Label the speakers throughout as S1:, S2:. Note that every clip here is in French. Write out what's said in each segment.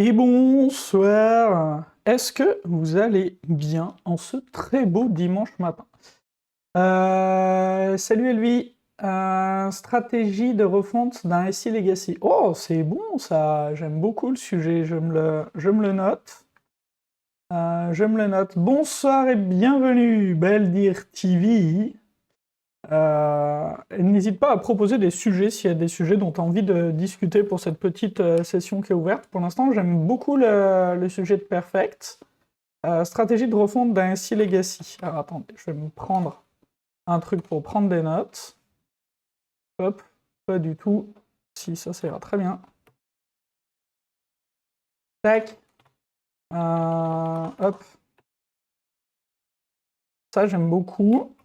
S1: Et bonsoir. Est-ce que vous allez bien en ce très beau dimanche matin? Salut Elvi. Stratégie de refonte d'un SI Legacy. Oh, c'est bon ça. J'aime beaucoup le sujet. Je me le note. Je me le note. Bonsoir et bienvenue, Beldir TV. N'hésite pas à proposer des sujets s'il y a des sujets dont tu as envie de discuter pour cette petite session qui est ouverte. Pour l'instant, j'aime beaucoup le sujet de Perfect. Stratégie de refonte d'un SI Legacy. Alors attendez, je vais me prendre un truc pour prendre des notes. Hop, pas du tout. Si, ça ira très bien. Tac. Hop. Ça, j'aime beaucoup.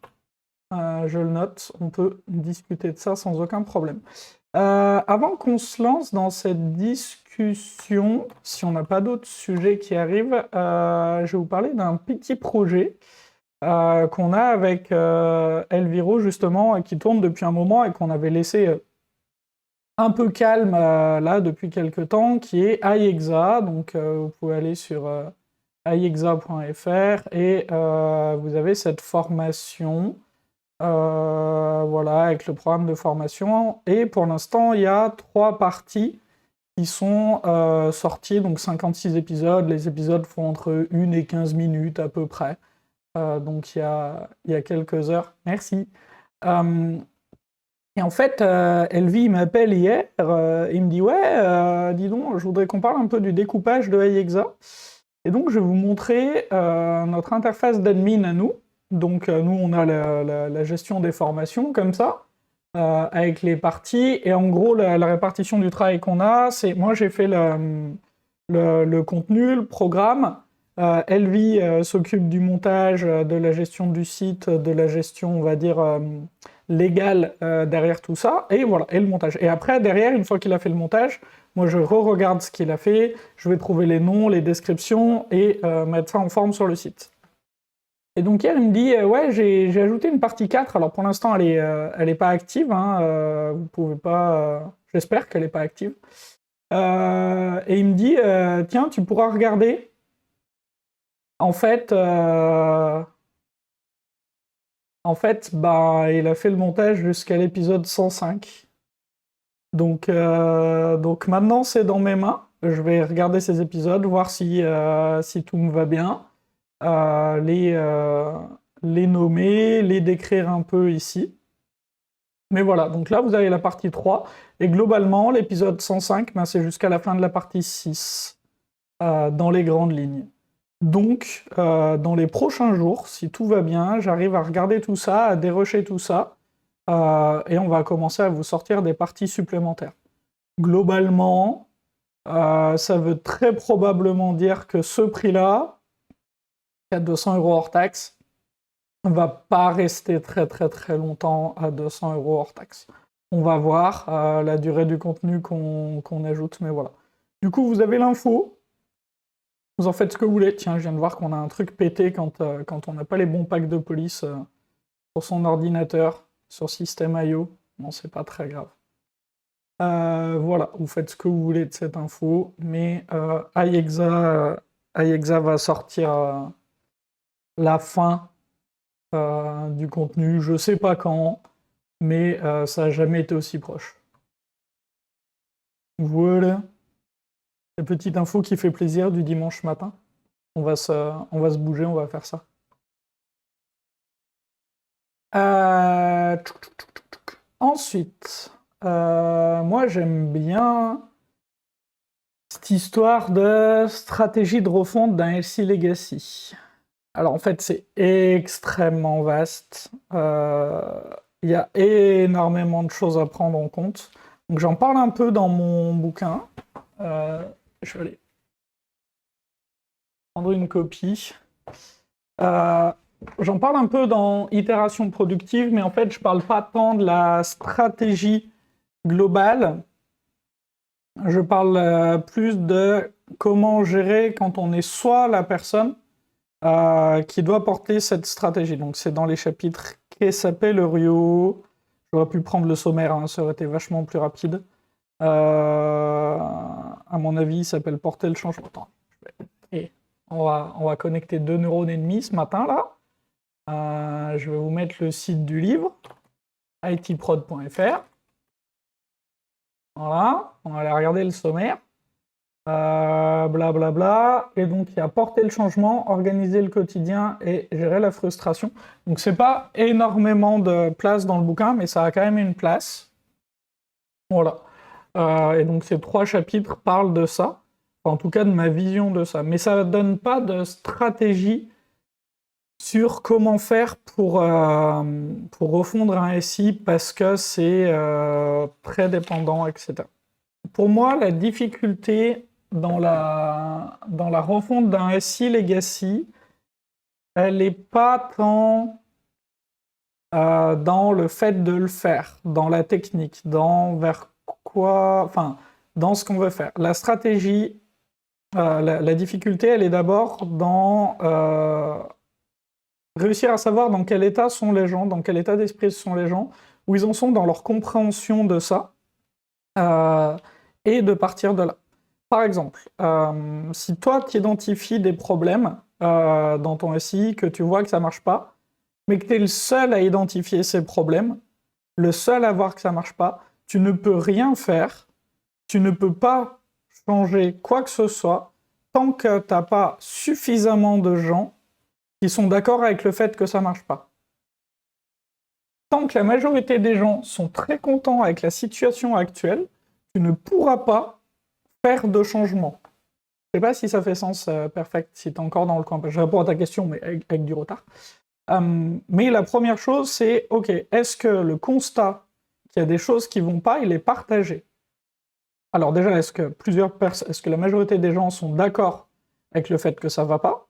S1: Je le note, on peut discuter de ça sans aucun problème. Avant qu'on se lance dans cette discussion, si on n'a pas d'autres sujets qui arrivent, je vais vous parler d'un petit projet qu'on a avec Elviro, justement, qui tourne depuis un moment et qu'on avait laissé un peu calme, là, depuis quelques temps, qui est iExa. Donc, vous pouvez aller sur iExa.fr et vous avez cette formation. Voilà, avec le programme de formation. Et pour l'instant, il y a 3 parties qui sont sorties, donc 56 épisodes. Les épisodes font entre 1 et 15 minutes à peu près. Donc il y a quelques heures. Merci. Et en fait, Elvi il m'appelle hier, il me dit « Ouais, dis donc, je voudrais qu'on parle un peu du découpage de iExa. » Et donc, je vais vous montrer notre interface d'admin à nous. Donc, nous, on a la gestion des formations, comme ça, avec les parties. Et en gros, la répartition du travail qu'on a, c'est... Moi, j'ai fait le contenu, le programme. Elvi s'occupe du montage, de la gestion du site, de la gestion, on va dire, légale derrière tout ça. Et voilà, et le montage. Et après, derrière, une fois qu'il a fait le montage, moi, je re-regarde ce qu'il a fait, je vais trouver les noms, les descriptions, et mettre ça en forme sur le site. Et donc hier, il me dit ouais, j'ai ajouté une partie 4, alors pour l'instant, elle est pas active, hein, vous pouvez pas... j'espère qu'elle est pas active. Et il me dit tiens, tu pourras regarder. En fait, bah, il a fait le montage jusqu'à l'épisode 105. Donc maintenant, c'est dans mes mains. Je vais regarder ces épisodes, voir si tout me va bien, les nommer, les décrire un peu ici. Mais voilà, donc là, vous avez la partie 3, et globalement, l'épisode 105, ben, c'est jusqu'à la fin de la partie 6, dans les grandes lignes. Donc, dans les prochains jours, si tout va bien, j'arrive à regarder tout ça, à dérocher tout ça, et on va commencer à vous sortir des parties supplémentaires. Globalement, ça veut très probablement dire que ce prix-là, 200 € hors taxe, ne va pas rester très très très longtemps à 200 € hors taxe. On va voir la durée du contenu qu'on ajoute, mais voilà. Du coup, vous avez l'info. Vous en faites ce que vous voulez. Tiens, je viens de voir qu'on a un truc pété quand on n'a pas les bons packs de police sur son ordinateur, sur System.io. Bon, c'est pas très grave. Voilà, vous faites ce que vous voulez de cette info, mais iExa va sortir la fin du contenu, je sais pas quand, mais ça n'a jamais été aussi proche. Voilà. La petite info qui fait plaisir du dimanche matin. On va se bouger, on va faire ça. Ensuite, moi j'aime bien cette histoire de stratégie de refonte d'un LC Legacy. Alors en fait c'est extrêmement vaste, il y a énormément de choses à prendre en compte. Donc j'en parle un peu dans mon bouquin. Je vais aller prendre une copie. J'en parle un peu dans Itération productive, mais en fait, je parle pas tant de la stratégie globale. Je parle plus de comment gérer quand on est soit la personne qui doit porter cette stratégie. Donc c'est dans les chapitres KSAP, le Rio. J'aurais pu prendre le sommaire, hein, ça aurait été vachement plus rapide. à mon avis, s'appelle Porter le changement. Attends, et on va connecter 2 neurones et demi ce matin, là. Je vais vous mettre le site du livre, itprod.fr. Voilà, on va aller regarder le sommaire. Blablabla. Et donc, il y a porter le changement, organiser le quotidien et gérer la frustration. Donc, c'est pas énormément de place dans le bouquin, mais ça a quand même une place. Voilà. Et donc, ces 3 chapitres parlent de ça. Enfin, en tout cas, de ma vision de ça. Mais ça ne donne pas de stratégie sur comment faire pour refondre un SI parce que c'est très dépendant, etc. Pour moi, la difficulté dans la refonte d'un SI legacy, elle n'est pas tant dans le fait de le faire, dans la technique, dans ce qu'on veut faire. La stratégie, la difficulté, elle est d'abord dans réussir à savoir dans quel état sont les gens, dans quel état d'esprit sont les gens, où ils en sont dans leur compréhension de ça, et de partir de là. Par exemple, si toi tu identifies des problèmes dans ton SI, que tu vois que ça marche pas, mais que tu es le seul à identifier ces problèmes, le seul à voir que ça marche pas, tu ne peux rien faire, tu ne peux pas changer quoi que ce soit tant que tu n'as pas suffisamment de gens qui sont d'accord avec le fait que ça marche pas. Tant que la majorité des gens sont très contents avec la situation actuelle, tu ne pourras pas faire de changement. Je sais pas si ça fait sens, Perfect, si tu es encore dans le coin. Je réponds à ta question, mais avec du retard. Mais la première chose, c'est, ok, est-ce que le constat qu'il y a des choses qui vont pas, il est partagé? Alors déjà, est-ce que la majorité des gens sont d'accord avec le fait que ça va pas?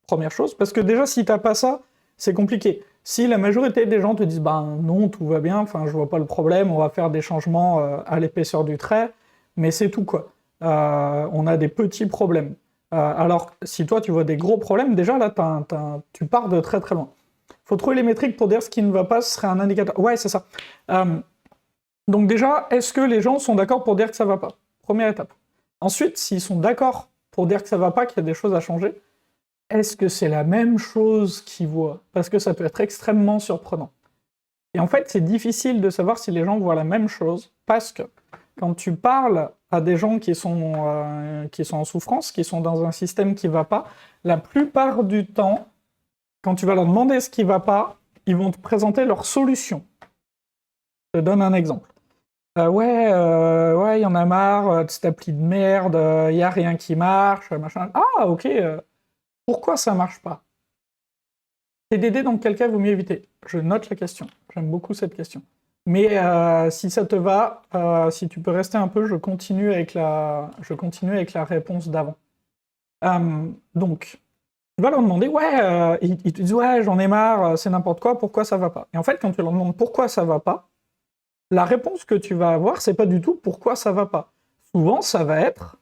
S1: Première chose, parce que déjà, si t'as pas ça, c'est compliqué. Si la majorité des gens te disent, ben non, tout va bien, enfin, je vois pas le problème, on va faire des changements à l'épaisseur du trait, mais c'est tout, quoi. On a des petits problèmes. Alors, si toi, tu vois des gros problèmes, déjà, là, tu pars de très très loin. Faut trouver les métriques pour dire ce qui ne va pas, ce serait un indicateur. Ouais, c'est ça. Donc déjà, est-ce que les gens sont d'accord pour dire que ça va pas? Première étape. Ensuite, s'ils sont d'accord pour dire que ça va pas, qu'il y a des choses à changer, est-ce que c'est la même chose qu'ils voient? Parce que ça peut être extrêmement surprenant. Et en fait, c'est difficile de savoir si les gens voient la même chose, parce que quand tu parles à des gens qui sont en souffrance, qui sont dans un système qui va pas, la plupart du temps, quand tu vas leur demander ce qui va pas, ils vont te présenter leur solution. Je te donne un exemple. Ouais, il y en a marre de cette appli de merde, il n'y a rien qui marche, machin. Ah, ok, pourquoi ça marche pas? TDD, dans quel cas vaut mieux éviter? Je note la question, j'aime beaucoup cette question. Mais si ça te va, si tu peux rester un peu, je continue avec la réponse d'avant. Donc, tu vas leur demander, ouais, ils te disent, ouais, j'en ai marre, c'est n'importe quoi, pourquoi ça va pas? Et en fait, quand tu leur demandes pourquoi ça va pas, la réponse que tu vas avoir, c'est pas du tout pourquoi ça va pas. Souvent, ça va être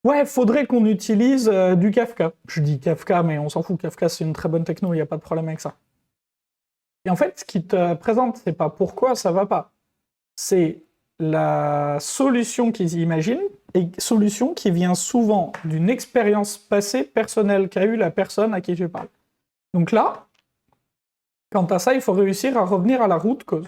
S1: ouais, faudrait qu'on utilise du Kafka. Je dis Kafka, mais on s'en fout, Kafka c'est une très bonne techno, il n'y a pas de problème avec ça. Et en fait, ce qui te présente, c'est pas pourquoi ça va pas, c'est la solution qu'ils imaginent, et solution qui vient souvent d'une expérience passée personnelle qu'a eu la personne à qui tu parles. Donc là, quant à ça, il faut réussir à revenir à la root cause.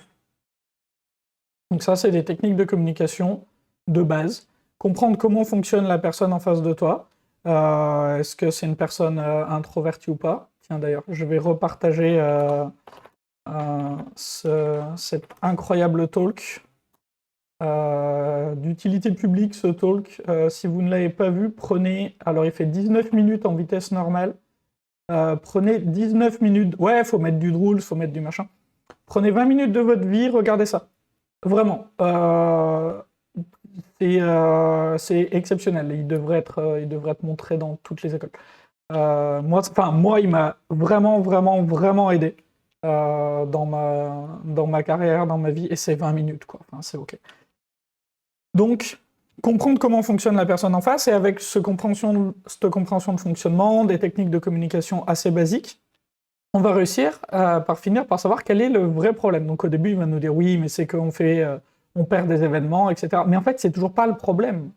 S1: Donc ça, c'est des techniques de communication de base. Comprendre comment fonctionne la personne en face de toi. Est-ce que c'est une personne introvertie ou pas? Tiens, d'ailleurs, je vais repartager cet incroyable talk. D'utilité publique, ce talk. Si vous ne l'avez pas vu, prenez... Alors, il fait 19 minutes en vitesse normale. Prenez 19 minutes... Ouais, faut mettre du Drools, faut mettre du machin. Prenez 20 minutes de votre vie, regardez ça. Vraiment. C'est exceptionnel. Il devrait être montré dans toutes les écoles. Moi, il m'a vraiment aidé dans ma carrière, dans ma vie, et c'est 20 minutes, quoi. Enfin, c'est ok. Donc, comprendre comment fonctionne la personne en face, et avec cette compréhension de fonctionnement, des techniques de communication assez basiques, on va réussir par finir par savoir quel est le vrai problème. Donc au début, il va nous dire oui, mais c'est qu'on on perd des événements, etc. Mais en fait, c'est toujours pas le problème.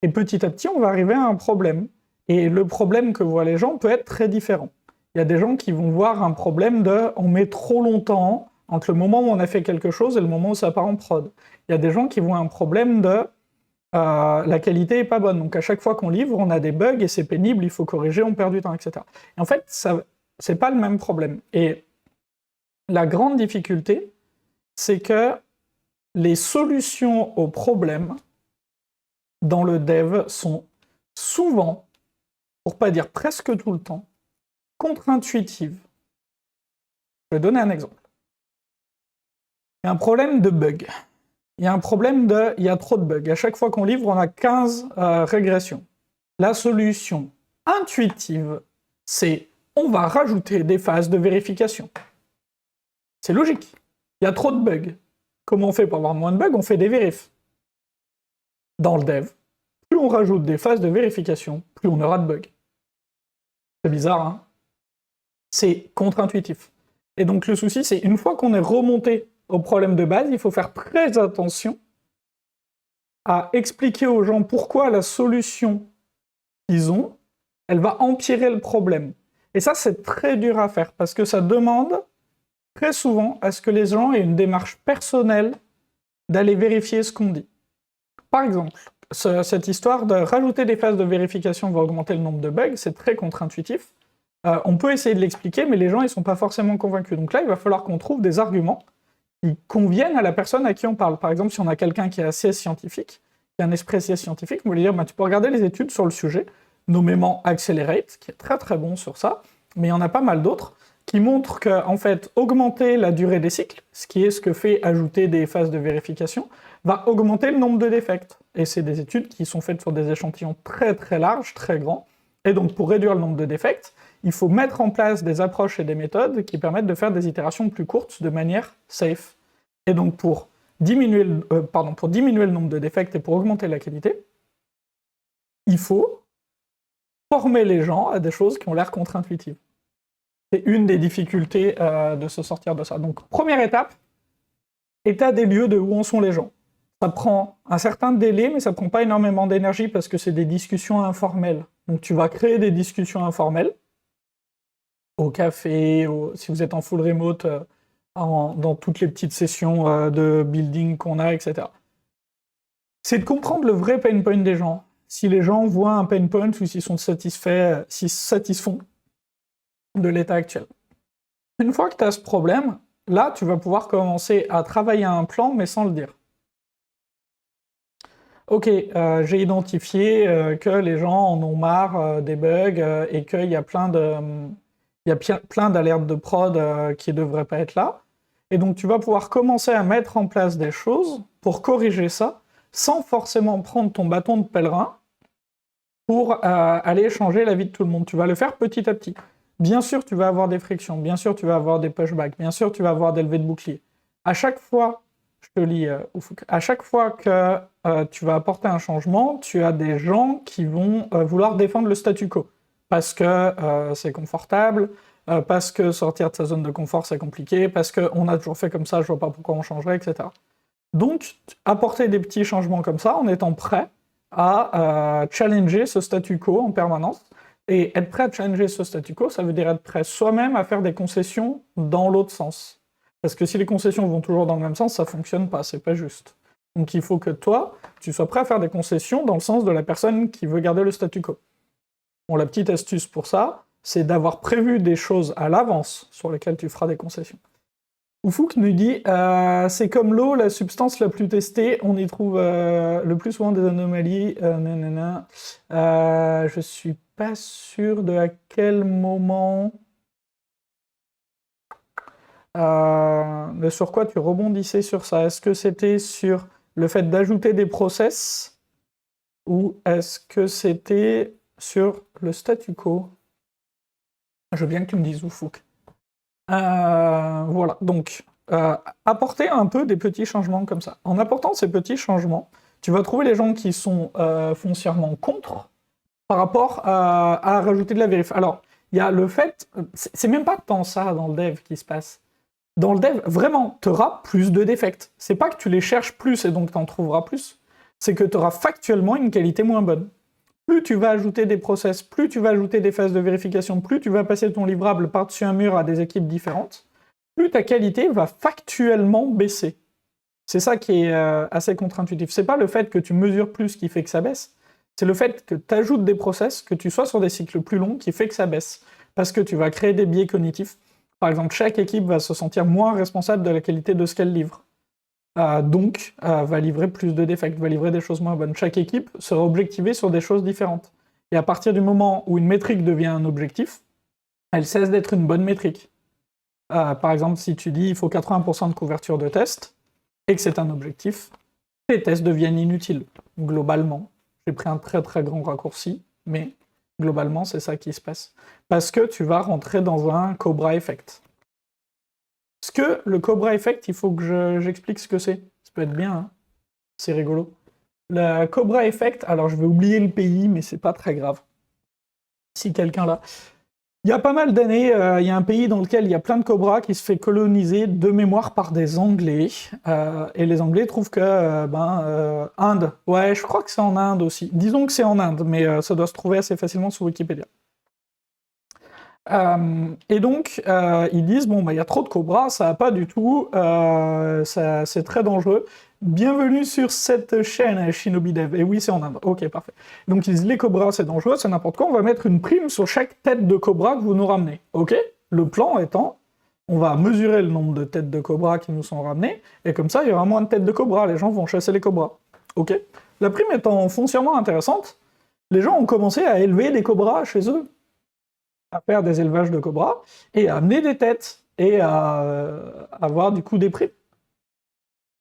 S1: Et petit à petit, on va arriver à un problème. Et le problème que voient les gens peut être très différent. Il y a des gens qui vont voir un problème de « on met trop longtemps entre le moment où on a fait quelque chose et le moment où ça part en prod ». Il y a des gens qui voient un problème de la qualité est pas bonne, donc à chaque fois qu'on livre, on a des bugs et c'est pénible, il faut corriger, on perd du temps, etc. Et en fait, c'est pas le même problème. Et la grande difficulté, c'est que les solutions aux problèmes dans le dev sont souvent, pour pas dire presque tout le temps, contre-intuitives. Je vais donner un exemple. Il y a un problème de bug. Il y a un problème il y a trop de bugs. À chaque fois qu'on livre, on a 15 régressions. La solution intuitive, c'est on va rajouter des phases de vérification. C'est logique. Il y a trop de bugs. Comment on fait pour avoir moins de bugs? On fait des vérifs. Dans le dev, plus on rajoute des phases de vérification, plus on aura de bugs. C'est bizarre, hein? C'est contre-intuitif. Et donc le souci, c'est une fois qu'on est remonté au problème de base, il faut faire très attention à expliquer aux gens pourquoi la solution qu'ils ont, elle va empirer le problème. Et ça, c'est très dur à faire, parce que ça demande très souvent à ce que les gens aient une démarche personnelle d'aller vérifier ce qu'on dit. Par exemple, cette histoire de rajouter des phases de vérification va augmenter le nombre de bugs, c'est très contre-intuitif. On peut essayer de l'expliquer, mais les gens, ils sont pas forcément convaincus. Donc là, il va falloir qu'on trouve des arguments qui conviennent à la personne à qui on parle. Par exemple, si on a quelqu'un qui est assez scientifique, qui a un esprit assez scientifique, on va lui dire, tu peux regarder les études sur le sujet, nommément Accelerate, qui est très très bon sur ça, mais il y en a pas mal d'autres, qui montrent que, en fait, augmenter la durée des cycles, ce qui est ce que fait ajouter des phases de vérification, va augmenter le nombre de défects. Et c'est des études qui sont faites sur des échantillons très très larges, très grands, et donc pour réduire le nombre de défects, il faut mettre en place des approches et des méthodes qui permettent de faire des itérations plus courtes de manière safe. Et donc pour diminuer le nombre de défects et pour augmenter la qualité, il faut former les gens à des choses qui ont l'air contre-intuitives. C'est une des difficultés de se sortir de ça. Donc première étape, état des lieux de où en sont les gens. Ça prend un certain délai, mais ça prend pas énormément d'énergie parce que c'est des discussions informelles. Donc tu vas créer des discussions informelles, au café, si vous êtes en full remote, dans toutes les petites sessions de building qu'on a, etc. C'est de comprendre le vrai pain point des gens. Si les gens voient un pain point ou s'ils sont satisfaits, s'ils se satisfont de l'état actuel. Une fois que tu as ce problème, là, tu vas pouvoir commencer à travailler un plan, mais sans le dire. Ok, j'ai identifié que les gens en ont marre des bugs et qu'il y a plein d'alertes de prod qui ne devraient pas être là. Et donc tu vas pouvoir commencer à mettre en place des choses pour corriger ça, sans forcément prendre ton bâton de pèlerin pour aller changer la vie de tout le monde. Tu vas le faire petit à petit. Bien sûr, tu vas avoir des frictions, bien sûr, tu vas avoir des pushbacks, bien sûr, tu vas avoir des levées de bouclier. À chaque fois, je te lis, à chaque fois que tu vas apporter un changement, tu as des gens qui vont vouloir défendre le statu quo. Parce que c'est confortable, parce que sortir de sa zone de confort, c'est compliqué, parce qu'on a toujours fait comme ça, je vois pas pourquoi on changerait, etc. Donc, apporter des petits changements comme ça, en étant prêt à challenger ce statu quo en permanence. Et être prêt à challenger ce statu quo, ça veut dire être prêt soi-même à faire des concessions dans l'autre sens. Parce que si les concessions vont toujours dans le même sens, ça fonctionne pas, c'est pas juste. Donc il faut que toi, tu sois prêt à faire des concessions dans le sens de la personne qui veut garder le statu quo. Bon, la petite astuce pour ça, c'est d'avoir prévu des choses à l'avance sur lesquelles tu feras des concessions. Oufouk nous dit c'est comme l'eau, la substance la plus testée, on y trouve le plus souvent des anomalies. Je suis pas sûr de à quel moment. Mais sur quoi tu rebondissais sur ça? Est-ce que c'était sur le fait d'ajouter des process ou est-ce que c'était sur le statu quo? Je veux bien que tu me dises Oufouk. Voilà, donc apporter un peu des petits changements comme ça. En apportant ces petits changements, tu vas trouver les gens qui sont foncièrement contre par rapport à rajouter de la vérif. Alors, il y a le fait, c'est même pas tant ça dans le dev qui se passe. Dans le dev, vraiment, tu auras plus de défects. C'est pas que tu les cherches plus et donc tu en trouveras plus. c'est que tu auras factuellement une qualité moins bonne. Plus tu vas ajouter des process, plus tu vas ajouter des phases de vérification, plus tu vas passer ton livrable par-dessus un mur à des équipes différentes, plus ta qualité va factuellement baisser. C'est ça qui est assez contre-intuitif. C'est pas le fait que tu mesures plus qui fait que ça baisse, c'est le fait que tu ajoutes des process, que tu sois sur des cycles plus longs qui fait que ça baisse. Parce que tu vas créer des biais cognitifs. Par exemple, chaque équipe va se sentir moins responsable de la qualité de ce qu'elle livre. Donc, va livrer plus de défects, va livrer des choses moins bonnes. Chaque équipe sera objectivée sur des choses différentes. Et à partir du moment où une métrique devient un objectif, elle cesse d'être une bonne métrique. Par exemple, si tu dis il faut 80% de couverture de test, et que c'est un objectif, les tests deviennent inutiles, globalement. J'ai pris un très très grand raccourci, mais globalement, c'est ça qui se passe. Parce que tu vas rentrer dans un Cobra Effect. Parce que le Cobra Effect, il faut que j'explique ce que c'est. Ça peut être bien, hein. C'est rigolo. Le Cobra Effect, alors je vais oublier le pays, mais c'est pas très grave. Si quelqu'un l'a. Il y a pas mal d'années, il y a un pays dans lequel il y a plein de cobras qui se fait coloniser de mémoire par des Anglais. Et les Anglais trouvent que, Inde. Ouais, je crois que c'est en Inde aussi. Disons que c'est en Inde, mais ça doit se trouver assez facilement sur Wikipédia. Et donc, ils disent, bon, il y a trop de cobras, ça va pas du tout, c'est très dangereux. Bienvenue sur cette chaîne, Shinobi Dev. Et oui, c'est en Inde. Ok, parfait. Donc, ils disent, les cobras, c'est dangereux, c'est n'importe quoi, on va mettre une prime sur chaque tête de cobra que vous nous ramenez. Ok? Le plan étant, on va mesurer le nombre de têtes de cobra qui nous sont ramenées, et comme ça, il y aura moins de têtes de cobra, les gens vont chasser les cobras. Ok? La prime étant foncièrement intéressante, les gens ont commencé à élever des cobras chez eux, à faire des élevages de cobras, et à amener des têtes, et à avoir du coup des primes.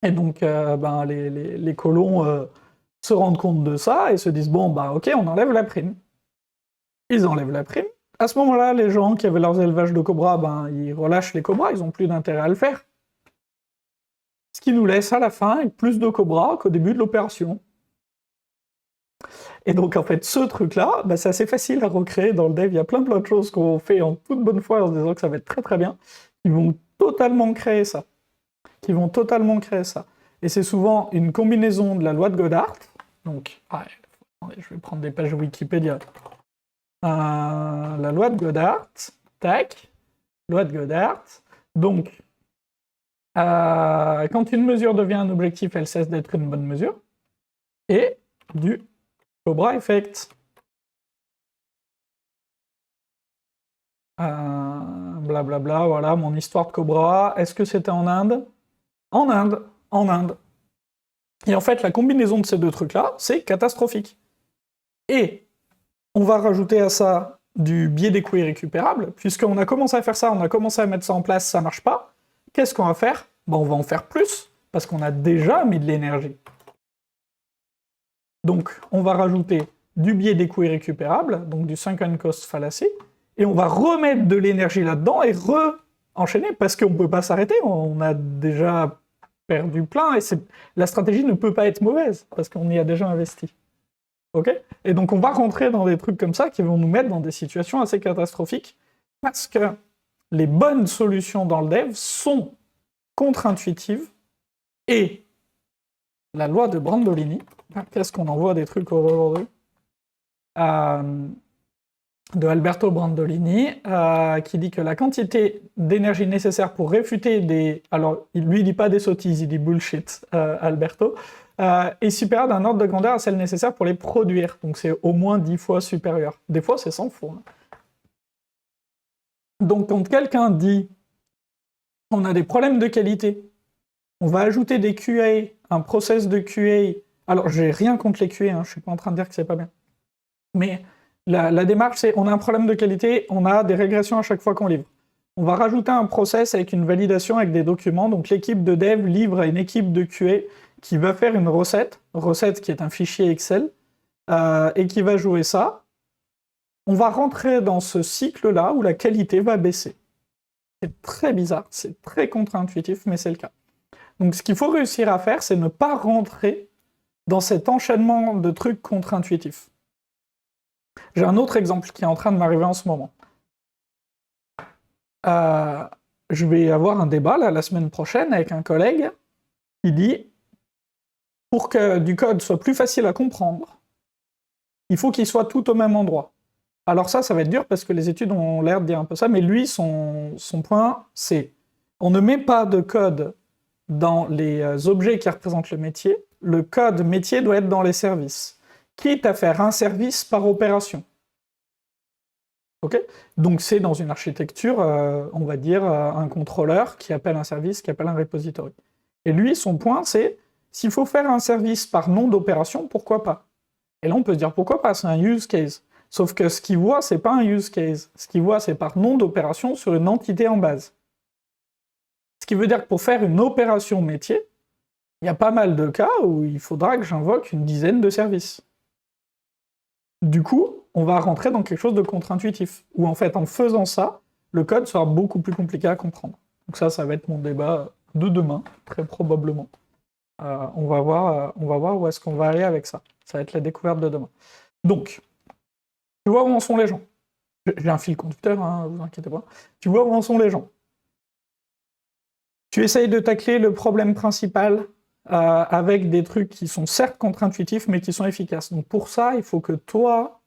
S1: Et donc, les colons se rendent compte de ça, et se disent, bon, ok, on enlève la prime. Ils enlèvent la prime. À ce moment-là, les gens qui avaient leurs élevages de cobras, ils relâchent les cobras, ils n'ont plus d'intérêt à le faire. Ce qui nous laisse à la fin avec plus de cobras qu'au début de l'opération. Et donc, en fait, ce truc-là, c'est assez facile à recréer dans le dev. Il y a plein de choses qu'on fait en toute bonne foi en se disant que ça va être très très bien, qui vont totalement créer ça. Et c'est souvent une combinaison de la loi de Goddard. Donc, attendez, je vais prendre des pages Wikipédia. La loi de Goddard, tac, loi de Goddard. Donc, quand une mesure devient un objectif, elle cesse d'être une bonne mesure. Et du Cobra Effect. Blablabla, voilà, mon histoire de Cobra. Est-ce que c'était en Inde? En Inde. Et en fait, la combinaison de ces deux trucs-là, c'est catastrophique. Et on va rajouter à ça du biais d'écoute irrécupérable, puisqu'on a commencé à faire ça, on a commencé à mettre ça en place, ça marche pas. Qu'est-ce qu'on va faire? On va en faire plus, parce qu'on a déjà mis de l'énergie. Donc, on va rajouter du biais d'écoute irrécupérable, donc du sunken cost fallacy, et on va remettre de l'énergie là-dedans et enchaîner, parce qu'on peut pas s'arrêter, on a déjà perdu plein, et la stratégie ne peut pas être mauvaise, parce qu'on y a déjà investi. Ok? Et donc on va rentrer dans des trucs comme ça qui vont nous mettre dans des situations assez catastrophiques, parce que les bonnes solutions dans le dev sont contre-intuitives, et la loi de Brandolini, qu'est-ce qu'on envoie des trucs aujourd'hui, de Alberto Brandolini, qui dit que la quantité d'énergie nécessaire pour réfuter des... Alors, lui, dit pas des sottises, il dit bullshit, Alberto, est supérieure d'un ordre de grandeur à celle nécessaire pour les produire. Donc c'est au moins 10 fois supérieur. Des fois, c'est 100 fois. Donc quand quelqu'un dit « on a des problèmes de qualité, on va ajouter des QA, un process de QA... » Alors, j'ai rien contre les QA, je suis pas en train de dire que c'est pas bien. Mais... La démarche, c'est on a un problème de qualité, on a des régressions à chaque fois qu'on livre. On va rajouter un process avec une validation avec des documents, donc l'équipe de dev livre à une équipe de QA qui va faire une recette qui est un fichier Excel, et qui va jouer ça. On va rentrer dans ce cycle-là où la qualité va baisser. C'est très bizarre, c'est très contre-intuitif, mais c'est le cas. Donc ce qu'il faut réussir à faire, c'est ne pas rentrer dans cet enchaînement de trucs contre-intuitifs. J'ai un autre exemple qui est en train de m'arriver en ce moment. Je vais avoir un débat là, la semaine prochaine avec un collègue qui dit pour que du code soit plus facile à comprendre, il faut qu'il soit tout au même endroit. Alors ça va être dur parce que les études ont l'air de dire un peu ça, mais lui, son point, c'est on ne met pas de code dans les objets qui représentent le métier. Le code métier doit être dans les services, quitte à faire un service par opération. Ok ? Donc c'est dans une architecture, on va dire, un contrôleur qui appelle un service, qui appelle un repository. Et lui, son point, c'est s'il faut faire un service par nom d'opération, pourquoi pas ? Et là, on peut se dire pourquoi pas, c'est un use case. Sauf que ce qu'il voit, c'est pas un use case. Ce qu'il voit, c'est par nom d'opération sur une entité en base. Ce qui veut dire que pour faire une opération métier, il y a pas mal de cas où il faudra que j'invoque une dizaine de services. Du coup, on va rentrer dans quelque chose de contre-intuitif, où en fait, en faisant ça, le code sera beaucoup plus compliqué à comprendre. Donc ça va être mon débat de demain, très probablement. On va voir où est-ce qu'on va aller avec ça. Ça va être la découverte de demain. Donc, tu vois où en sont les gens. J'ai un fil conducteur, hein, vous inquiétez pas. Tu vois où en sont les gens. Tu essayes de tacler le problème principal avec des trucs qui sont certes contre-intuitifs, mais qui sont efficaces. Donc pour ça, il faut que toi,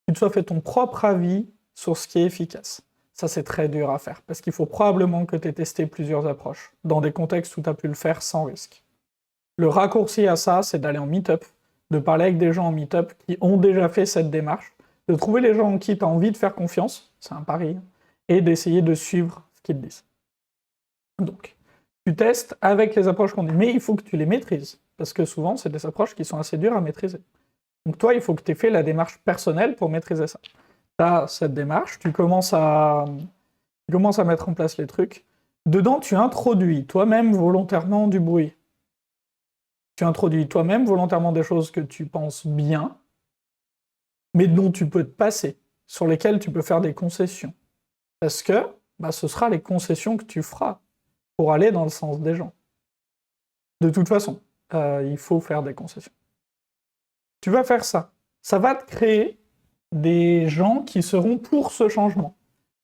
S1: tu te sois fait ton propre avis sur ce qui est efficace. Ça, c'est très dur à faire, parce qu'il faut probablement que tu aies testé plusieurs approches, dans des contextes où tu as pu le faire sans risque. Le raccourci à ça, c'est d'aller en meet-up, de parler avec des gens en meet-up qui ont déjà fait cette démarche, de trouver les gens en qui tu as envie de faire confiance, c'est un pari, et d'essayer de suivre ce qu'ils te disent. Donc, tu testes avec les approches qu'on dit, mais il faut que tu les maîtrises, parce que souvent, c'est des approches qui sont assez dures à maîtriser. Donc toi, il faut que tu aies fait la démarche personnelle pour maîtriser ça. Tu as cette démarche, tu commences à mettre en place les trucs. Dedans, tu introduis toi-même volontairement du bruit. Tu introduis toi-même volontairement des choses que tu penses bien, mais dont tu peux te passer, sur lesquelles tu peux faire des concessions. Parce que ce sera les concessions que tu feras pour aller dans le sens des gens. De toute façon, il faut faire des concessions. Tu vas faire ça. Ça va te créer des gens qui seront pour ce changement.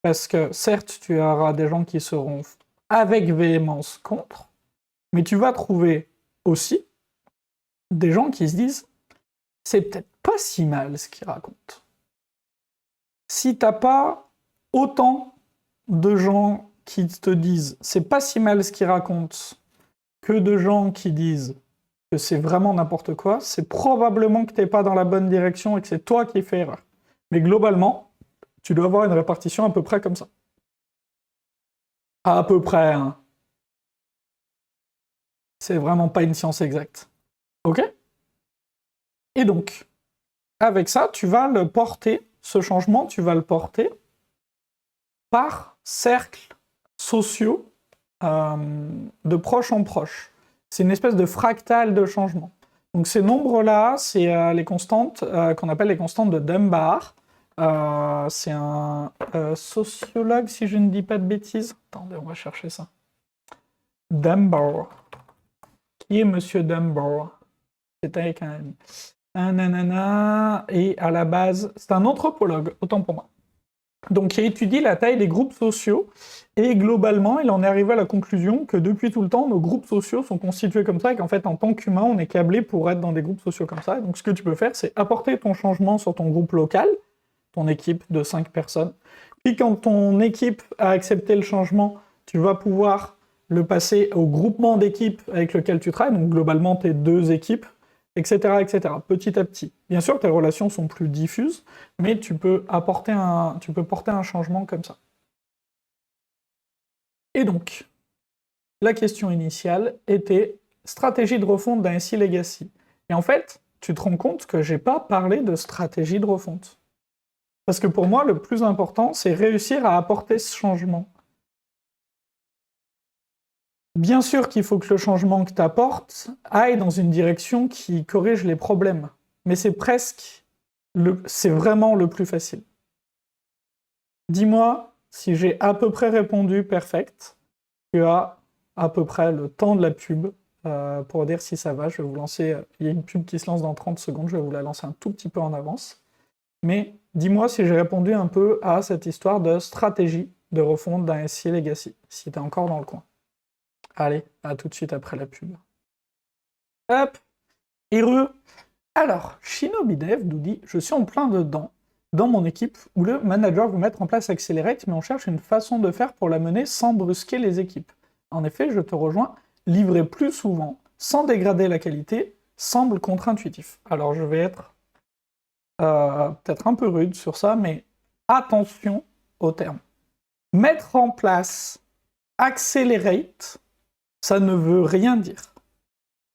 S1: Parce que certes, tu auras des gens qui seront avec véhémence contre, mais tu vas trouver aussi des gens qui se disent « c'est peut-être pas si mal ce qu'ils racontent ». Si t'as pas autant de gens qui te disent « c'est pas si mal ce qu'ils racontent » que de gens qui disent que c'est vraiment n'importe quoi, c'est probablement que t'es pas dans la bonne direction et que c'est toi qui fais erreur. Mais globalement, tu dois avoir une répartition à peu près comme ça. À peu près, hein. C'est vraiment pas une science exacte. Ok ? Et donc, avec ça, tu vas le porter, ce changement, tu vas le porter par cercles sociaux de proche en proche. C'est une espèce de fractal de changement. Donc ces nombres-là, c'est les constantes qu'on appelle les constantes de Dunbar. C'est un sociologue, si je ne dis pas de bêtises. Attendez, on va chercher ça. Dunbar. Qui est Monsieur Dunbar? C'est avec un M. Un nanana, et à la base, c'est un anthropologue, autant pour moi. Donc, il étudie la taille des groupes sociaux, et globalement, il en est arrivé à la conclusion que depuis tout le temps, nos groupes sociaux sont constitués comme ça, et qu'en fait, en tant qu'humain, on est câblé pour être dans des groupes sociaux comme ça. Et donc, ce que tu peux faire, c'est apporter ton changement sur ton groupe local, ton équipe de 5 personnes. Puis, quand ton équipe a accepté le changement, tu vas pouvoir le passer au groupement d'équipes avec lequel tu travailles, donc globalement, tes 2 équipes, etc., etc., petit à petit. Bien sûr, tes relations sont plus diffuses, mais tu peux porter un changement comme ça. Et donc, la question initiale était stratégie de refonte d'un SI Legacy. Et en fait, tu te rends compte que j'ai pas parlé de stratégie de refonte. Parce que pour moi, le plus important, c'est réussir à apporter ce changement. Bien sûr qu'il faut que le changement que tu apportes aille dans une direction qui corrige les problèmes, mais c'est vraiment le plus facile. Dis-moi si j'ai à peu près répondu perfect, tu as à peu près le temps de la pub pour dire si ça va. Je vais vous lancer, il y a une pub qui se lance dans 30 secondes, je vais vous la lancer un tout petit peu en avance. Mais dis-moi si j'ai répondu un peu à cette histoire de stratégie de refonte d'un SI Legacy, si tu es encore dans le coin. Allez, à tout de suite après la pub. Hop! Heureux. Alors, ShinobiDev nous dit « Je suis en plein dedans, dans mon équipe, où le manager veut mettre en place Accelerate, mais on cherche une façon de faire pour la mener sans brusquer les équipes. En effet, je te rejoins, livrer plus souvent, sans dégrader la qualité, semble contre-intuitif. » Alors, je vais être peut-être un peu rude sur ça, mais attention au terme. Mettre en place Accelerate, ça ne veut rien dire.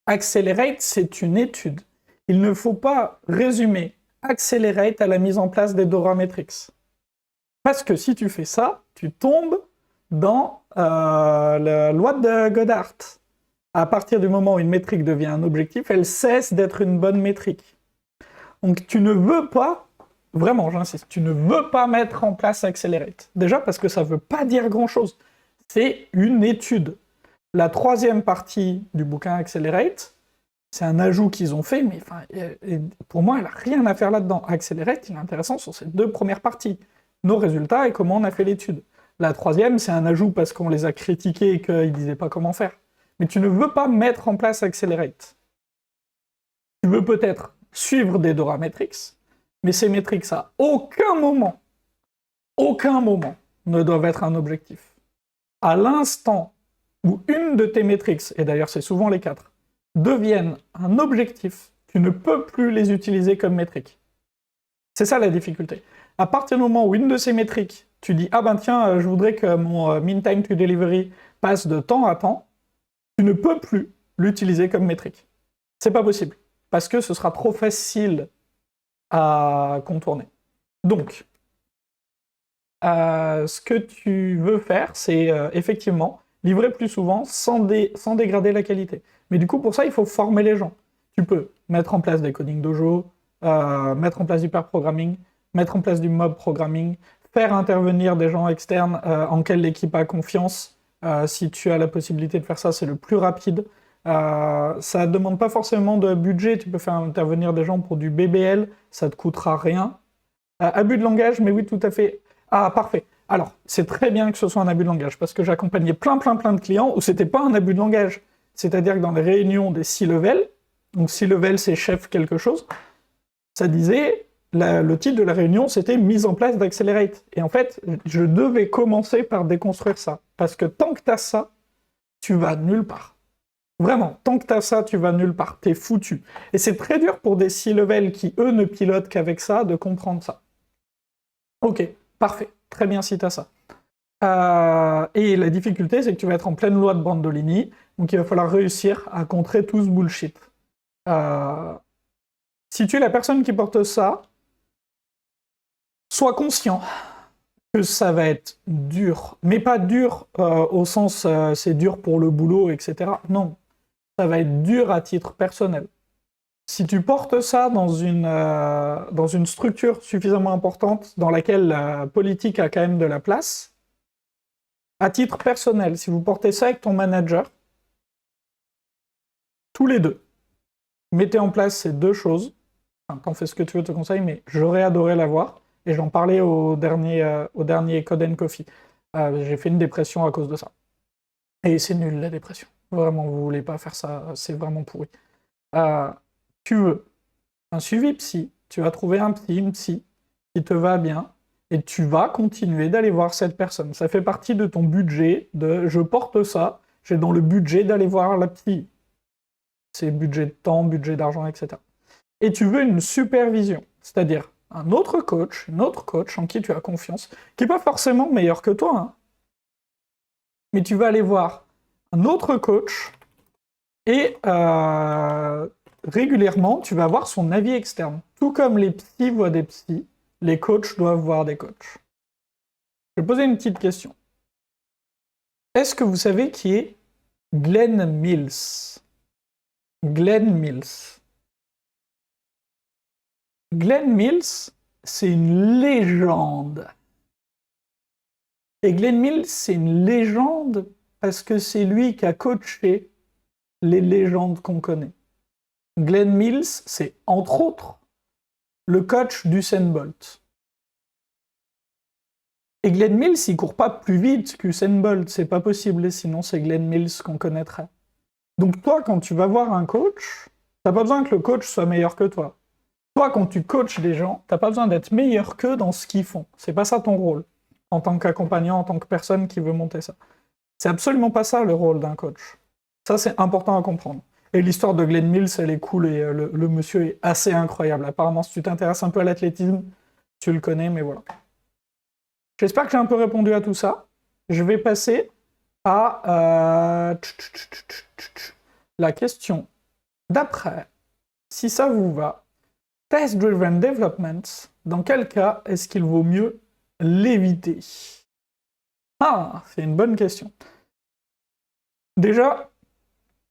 S1: Accelerate, c'est une étude. Il ne faut pas résumer Accelerate à la mise en place des Dora Metrics. Parce que si tu fais ça, tu tombes dans la loi de Goddard. À partir du moment où une métrique devient un objectif, elle cesse d'être une bonne métrique. Donc tu ne veux pas, vraiment j'insiste, tu ne veux pas mettre en place Accelerate. Déjà parce que ça ne veut pas dire grand-chose. C'est une étude. La troisième partie du bouquin Accelerate, c'est un ajout qu'ils ont fait, mais pour moi, elle n'a rien à faire là-dedans. Accelerate, il est intéressant sur ces deux premières parties. Nos résultats et comment on a fait l'étude. La troisième, c'est un ajout parce qu'on les a critiqués et qu'ils ne disaient pas comment faire. Mais tu ne veux pas mettre en place Accelerate. Tu veux peut-être suivre des Dora Metrics, mais ces métriques, à aucun moment, ne doivent être un objectif. À l'instant où une de tes métriques, et d'ailleurs c'est souvent les 4, deviennent un objectif, tu ne peux plus les utiliser comme métrique. C'est ça la difficulté. À partir du moment où une de ces métriques, tu dis « Ah ben tiens, je voudrais que mon mean time to delivery passe de temps à temps », tu ne peux plus l'utiliser comme métrique. C'est pas possible, parce que ce sera trop facile à contourner. Donc, ce que tu veux faire, c'est effectivement livrer plus souvent sans dégrader la qualité. Mais du coup, pour ça, il faut former les gens. Tu peux mettre en place des coding dojo, mettre en place du pair programming, mettre en place du mob programming, faire intervenir des gens externes en quels l'équipe a confiance. Si tu as la possibilité de faire ça, c'est le plus rapide. Ça ne demande pas forcément de budget, tu peux faire intervenir des gens pour du BBL, ça ne te coûtera rien. Abus de langage, mais oui, tout à fait. Ah, parfait. Alors, c'est très bien que ce soit un abus de langage, parce que j'accompagnais plein de clients où c'était pas un abus de langage. C'est-à-dire que dans les réunions des C-level, donc C-level c'est chef quelque chose, ça disait, le titre de la réunion c'était mise en place d'Accelerate. Et en fait, je devais commencer par déconstruire ça. Parce que tant que t'as ça, tu vas nulle part. Vraiment, tant que t'as ça, tu vas nulle part. T'es foutu. Et c'est très dur pour des C-level qui, eux, ne pilotent qu'avec ça, de comprendre ça. Ok, parfait. Très bien si t'as ça. Et la difficulté, c'est que tu vas être en pleine loi de Brandolini, donc il va falloir réussir à contrer tout ce bullshit. Si tu es la personne qui porte ça, sois conscient que ça va être dur, mais pas dur au sens c'est dur pour le boulot, etc. Non, ça va être dur à titre personnel. Si tu portes ça dans une structure suffisamment importante, dans laquelle la politique a quand même de la place, à titre personnel, si vous portez ça avec ton manager, tous les deux, mettez en place ces deux choses. Enfin, t'en fais ce que tu veux, te conseille, mais j'aurais adoré l'avoir. Et j'en parlais au dernier Code & Coffee. J'ai fait une dépression à cause de ça. Et c'est nul, la dépression. Vraiment, vous voulez pas faire ça, c'est vraiment pourri. Tu veux un suivi psy, tu vas trouver un psy, une psy, qui te va bien, et tu vas continuer d'aller voir cette personne. Ça fait partie de ton budget, je porte ça, j'ai dans le budget d'aller voir la psy. C'est budget de temps, budget d'argent, etc. Et tu veux une supervision, c'est-à-dire un autre coach, une autre coach en qui tu as confiance, qui n'est pas forcément meilleur que toi, hein. Mais tu vas aller voir un autre coach, et régulièrement, tu vas avoir son avis externe. Tout comme les psys voient des psys, les coachs doivent voir des coachs. Je vais poser une petite question. Est-ce que vous savez qui est Glenn Mills? Glenn Mills. Glenn Mills, c'est une légende. Et Glenn Mills, c'est une légende parce que c'est lui qui a coaché les légendes qu'on connaît. Glenn Mills, c'est entre autres le coach d'Usain Bolt. Et Glenn Mills, il court pas plus vite qu'Usain Bolt, c'est pas possible, sinon c'est Glenn Mills qu'on connaîtrait. Donc toi, quand tu vas voir un coach, T'as pas besoin que le coach soit meilleur que toi. Toi, quand tu coaches des gens, t'as pas besoin d'être meilleur qu'eux dans ce qu'ils font. C'est pas ça ton rôle, en tant qu'accompagnant, en tant que personne qui veut monter ça. C'est absolument pas ça le rôle d'un coach. Ça, c'est important à comprendre. Et l'histoire de Glenn Mills, elle est cool et le monsieur est assez incroyable. Apparemment, si tu t'intéresses un peu à l'athlétisme, tu le connais, mais voilà. J'espère que j'ai un peu répondu à tout ça. Je vais passer à la question d'après. Si ça vous va, Test-Driven Development, dans quel cas est-ce qu'il vaut mieux l'éviter? Ah, c'est une bonne question. Déjà,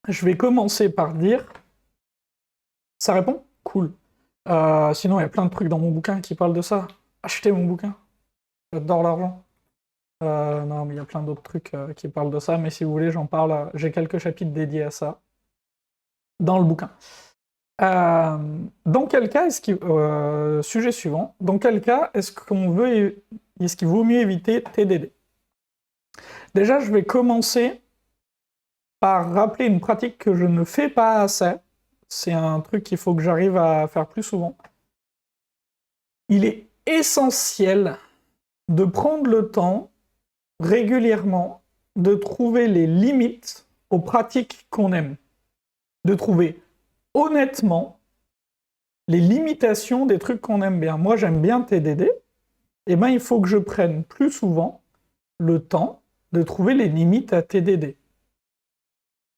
S1: je vais commencer par dire... Ça répond? Cool. Sinon, il y a plein de trucs dans mon bouquin qui parlent de ça. Achetez mon bouquin. J'adore l'argent. Non, mais il y a plein d'autres trucs qui parlent de ça, mais si vous voulez, j'en parle. J'ai quelques chapitres dédiés à ça dans le bouquin. Dans quel cas est-ce qu'il... sujet suivant. Dans quel cas est-ce qu'il vaut mieux éviter TDD? Déjà, je vais commencer par rappeler une pratique que je ne fais pas assez. C'est un truc qu'il faut que j'arrive à faire plus souvent. Il est essentiel de prendre le temps, régulièrement, de trouver les limites aux pratiques qu'on aime. De trouver honnêtement les limitations des trucs qu'on aime bien. Moi, j'aime bien TDD, et ben il faut que je prenne plus souvent le temps de trouver les limites à TDD.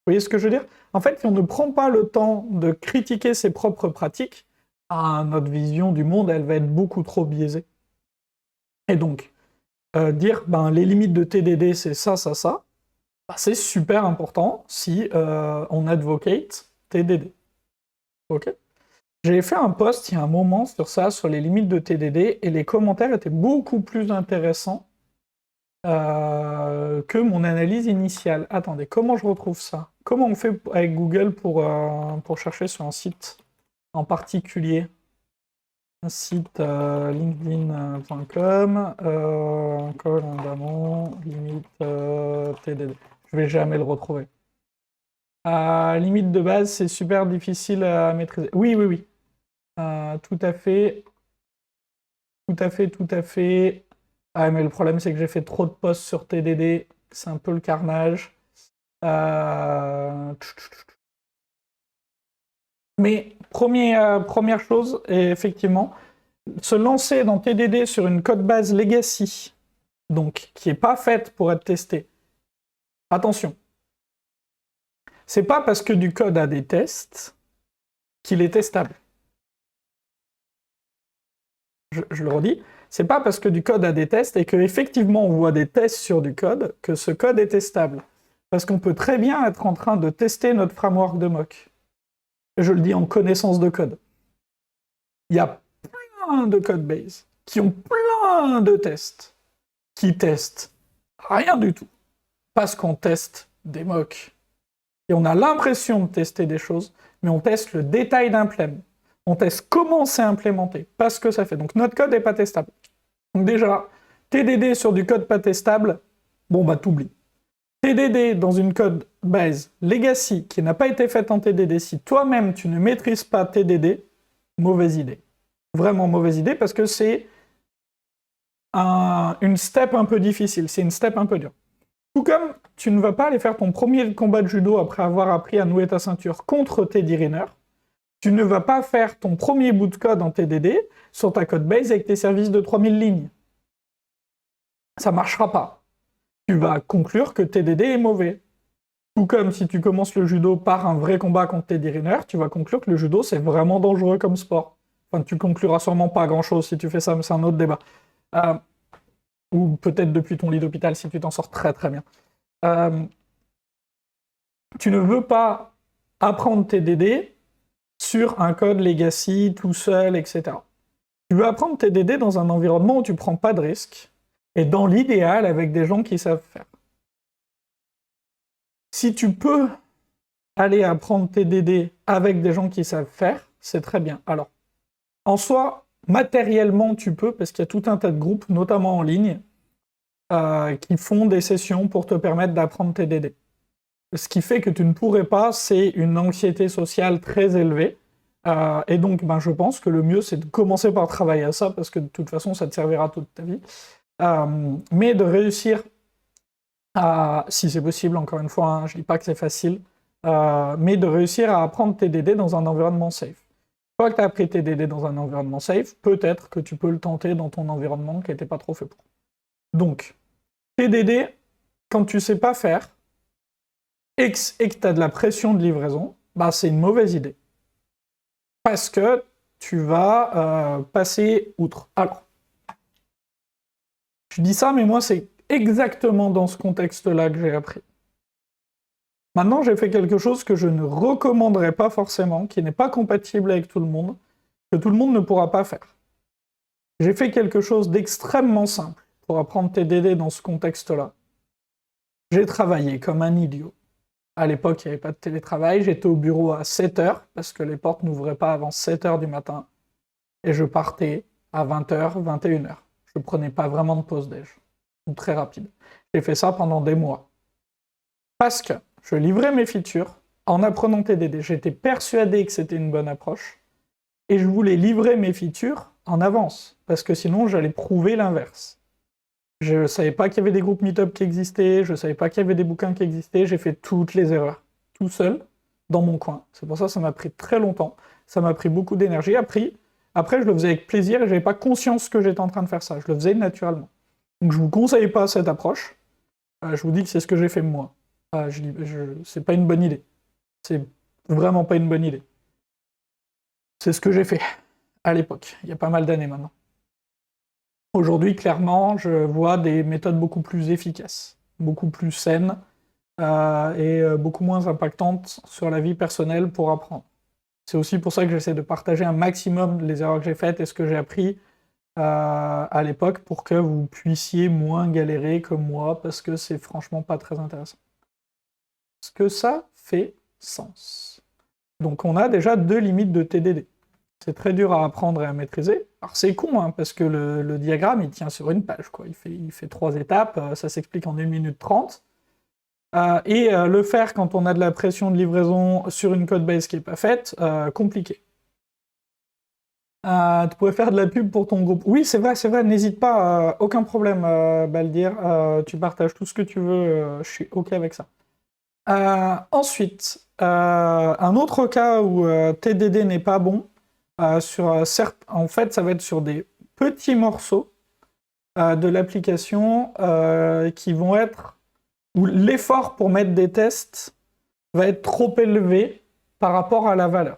S1: Vous voyez ce que je veux dire? En fait, si on ne prend pas le temps de critiquer ses propres pratiques, notre vision du monde, elle va être beaucoup trop biaisée. Et donc, dire, les limites de TDD, c'est ça, c'est super important si on advocate TDD. Ok? J'ai fait un post il y a un moment sur ça, sur les limites de TDD, et les commentaires étaient beaucoup plus intéressants que mon analyse initiale. Attendez, comment je retrouve ça? Comment on fait avec Google pour chercher sur un site en particulier? Un site linkedin.com, Colin Damon, limite TDD. Je vais jamais le retrouver. Limite de base, c'est super difficile à maîtriser. Oui. Tout à fait. Ah, mais le problème, c'est que j'ai fait trop de posts sur TDD. C'est un peu le carnage. Mais première chose, effectivement, se lancer dans TDD sur une code base legacy, donc qui n'est pas faite pour être testée. Attention, c'est pas parce que du code a des tests qu'il est testable. Je le redis, c'est pas parce que du code a des tests et qu'effectivement on voit des tests sur du code que ce code est testable. Parce qu'on peut très bien être en train de tester notre framework de mock. Je le dis en connaissance de code. Il y a plein de codebases qui ont plein de tests qui testent rien du tout. Parce qu'on teste des mocks. Et on a l'impression de tester des choses, mais on teste le détail d'implément. On teste comment c'est implémenté, pas ce que ça fait. Donc notre code n'est pas testable. Donc déjà, TDD sur du code pas testable, t'oublies. TDD dans une code base legacy qui n'a pas été faite en TDD, si toi-même tu ne maîtrises pas TDD, mauvaise idée. Vraiment mauvaise idée parce que c'est une step un peu difficile, c'est une step un peu dure. Tout comme tu ne vas pas aller faire ton premier combat de judo après avoir appris à nouer ta ceinture contre Teddy Riner, tu ne vas pas faire ton premier bout de code en TDD sur ta code base avec tes services de 3000 lignes. Ça marchera pas. Tu vas conclure que TDD est mauvais. Tout comme si tu commences le judo par un vrai combat contre Teddy Riner, tu vas conclure que le judo c'est vraiment dangereux comme sport. Enfin, tu concluras sûrement pas grand-chose si tu fais ça, mais c'est un autre débat. Ou peut-être depuis ton lit d'hôpital si tu t'en sors très très bien. Tu ne veux pas apprendre TDD sur un code legacy tout seul, etc. Tu veux apprendre TDD dans un environnement où tu prends pas de risques, et dans l'idéal avec des gens qui savent faire. Si tu peux aller apprendre TDD avec des gens qui savent faire, c'est très bien. Alors, en soi, matériellement, tu peux, parce qu'il y a tout un tas de groupes, notamment en ligne, qui font des sessions pour te permettre d'apprendre TDD. Ce qui fait que tu ne pourrais pas, c'est une anxiété sociale très élevée. Et donc, je pense que le mieux, c'est de commencer par travailler à ça, parce que de toute façon, ça te servira toute ta vie. Mais de réussir à, si c'est possible, encore une fois, hein, je dis pas que c'est facile, mais de réussir à apprendre TDD dans un environnement safe. Une fois que tu as appris TDD dans un environnement safe, peut-être que tu peux le tenter dans ton environnement qui n'était pas trop fait pour. Donc, TDD, quand tu sais pas faire, et que tu as de la pression de livraison, c'est une mauvaise idée. Parce que tu vas passer outre. Alors, je dis ça, mais moi, c'est exactement dans ce contexte-là que j'ai appris. Maintenant, j'ai fait quelque chose que je ne recommanderais pas forcément, qui n'est pas compatible avec tout le monde, que tout le monde ne pourra pas faire. J'ai fait quelque chose d'extrêmement simple pour apprendre TDD dans ce contexte-là. J'ai travaillé comme un idiot. À l'époque, il n'y avait pas de télétravail, j'étais au bureau à 7h, parce que les portes n'ouvraient pas avant 7h du matin, et je partais à 20h, 21h. Je ne prenais pas vraiment de pause déj, très rapide. J'ai fait ça pendant des mois. Parce que je livrais mes features en apprenant TDD. J'étais persuadé que c'était une bonne approche, et je voulais livrer mes features en avance, parce que sinon j'allais prouver l'inverse. Je ne savais pas qu'il y avait des groupes Meetup qui existaient, je ne savais pas qu'il y avait des bouquins qui existaient, j'ai fait toutes les erreurs, tout seul, dans mon coin. C'est pour ça que ça m'a pris très longtemps, ça m'a pris beaucoup d'énergie. Après, je le faisais avec plaisir et je n'avais pas conscience que j'étais en train de faire ça, je le faisais naturellement. Donc je ne vous conseille pas cette approche, je vous dis que c'est ce que j'ai fait moi. C'est pas une bonne idée, c'est vraiment pas une bonne idée. C'est ce que j'ai fait à l'époque, il y a pas mal d'années maintenant. Aujourd'hui, clairement, je vois des méthodes beaucoup plus efficaces, beaucoup plus saines et beaucoup moins impactantes sur la vie personnelle pour apprendre. C'est aussi pour ça que j'essaie de partager un maximum les erreurs que j'ai faites et ce que j'ai appris à l'époque pour que vous puissiez moins galérer comme moi, parce que c'est franchement pas très intéressant. Est-ce que ça fait sens? Donc on a déjà 2 limites de TDD. C'est très dur à apprendre et à maîtriser. Alors c'est con, hein, parce que le diagramme, il tient sur une page, quoi. Il fait 3 étapes, ça s'explique en 1 minute 30. Le faire quand on a de la pression de livraison sur une codebase qui n'est pas faite, compliqué. Tu pourrais faire de la pub pour ton groupe. Oui, c'est vrai, n'hésite pas, aucun problème, Baldir. Tu partages tout ce que tu veux, je suis OK avec ça. Ensuite, un autre cas où TDD n'est pas bon, en fait, ça va être sur des petits morceaux de l'application qui vont être où l'effort pour mettre des tests va être trop élevé par rapport à la valeur.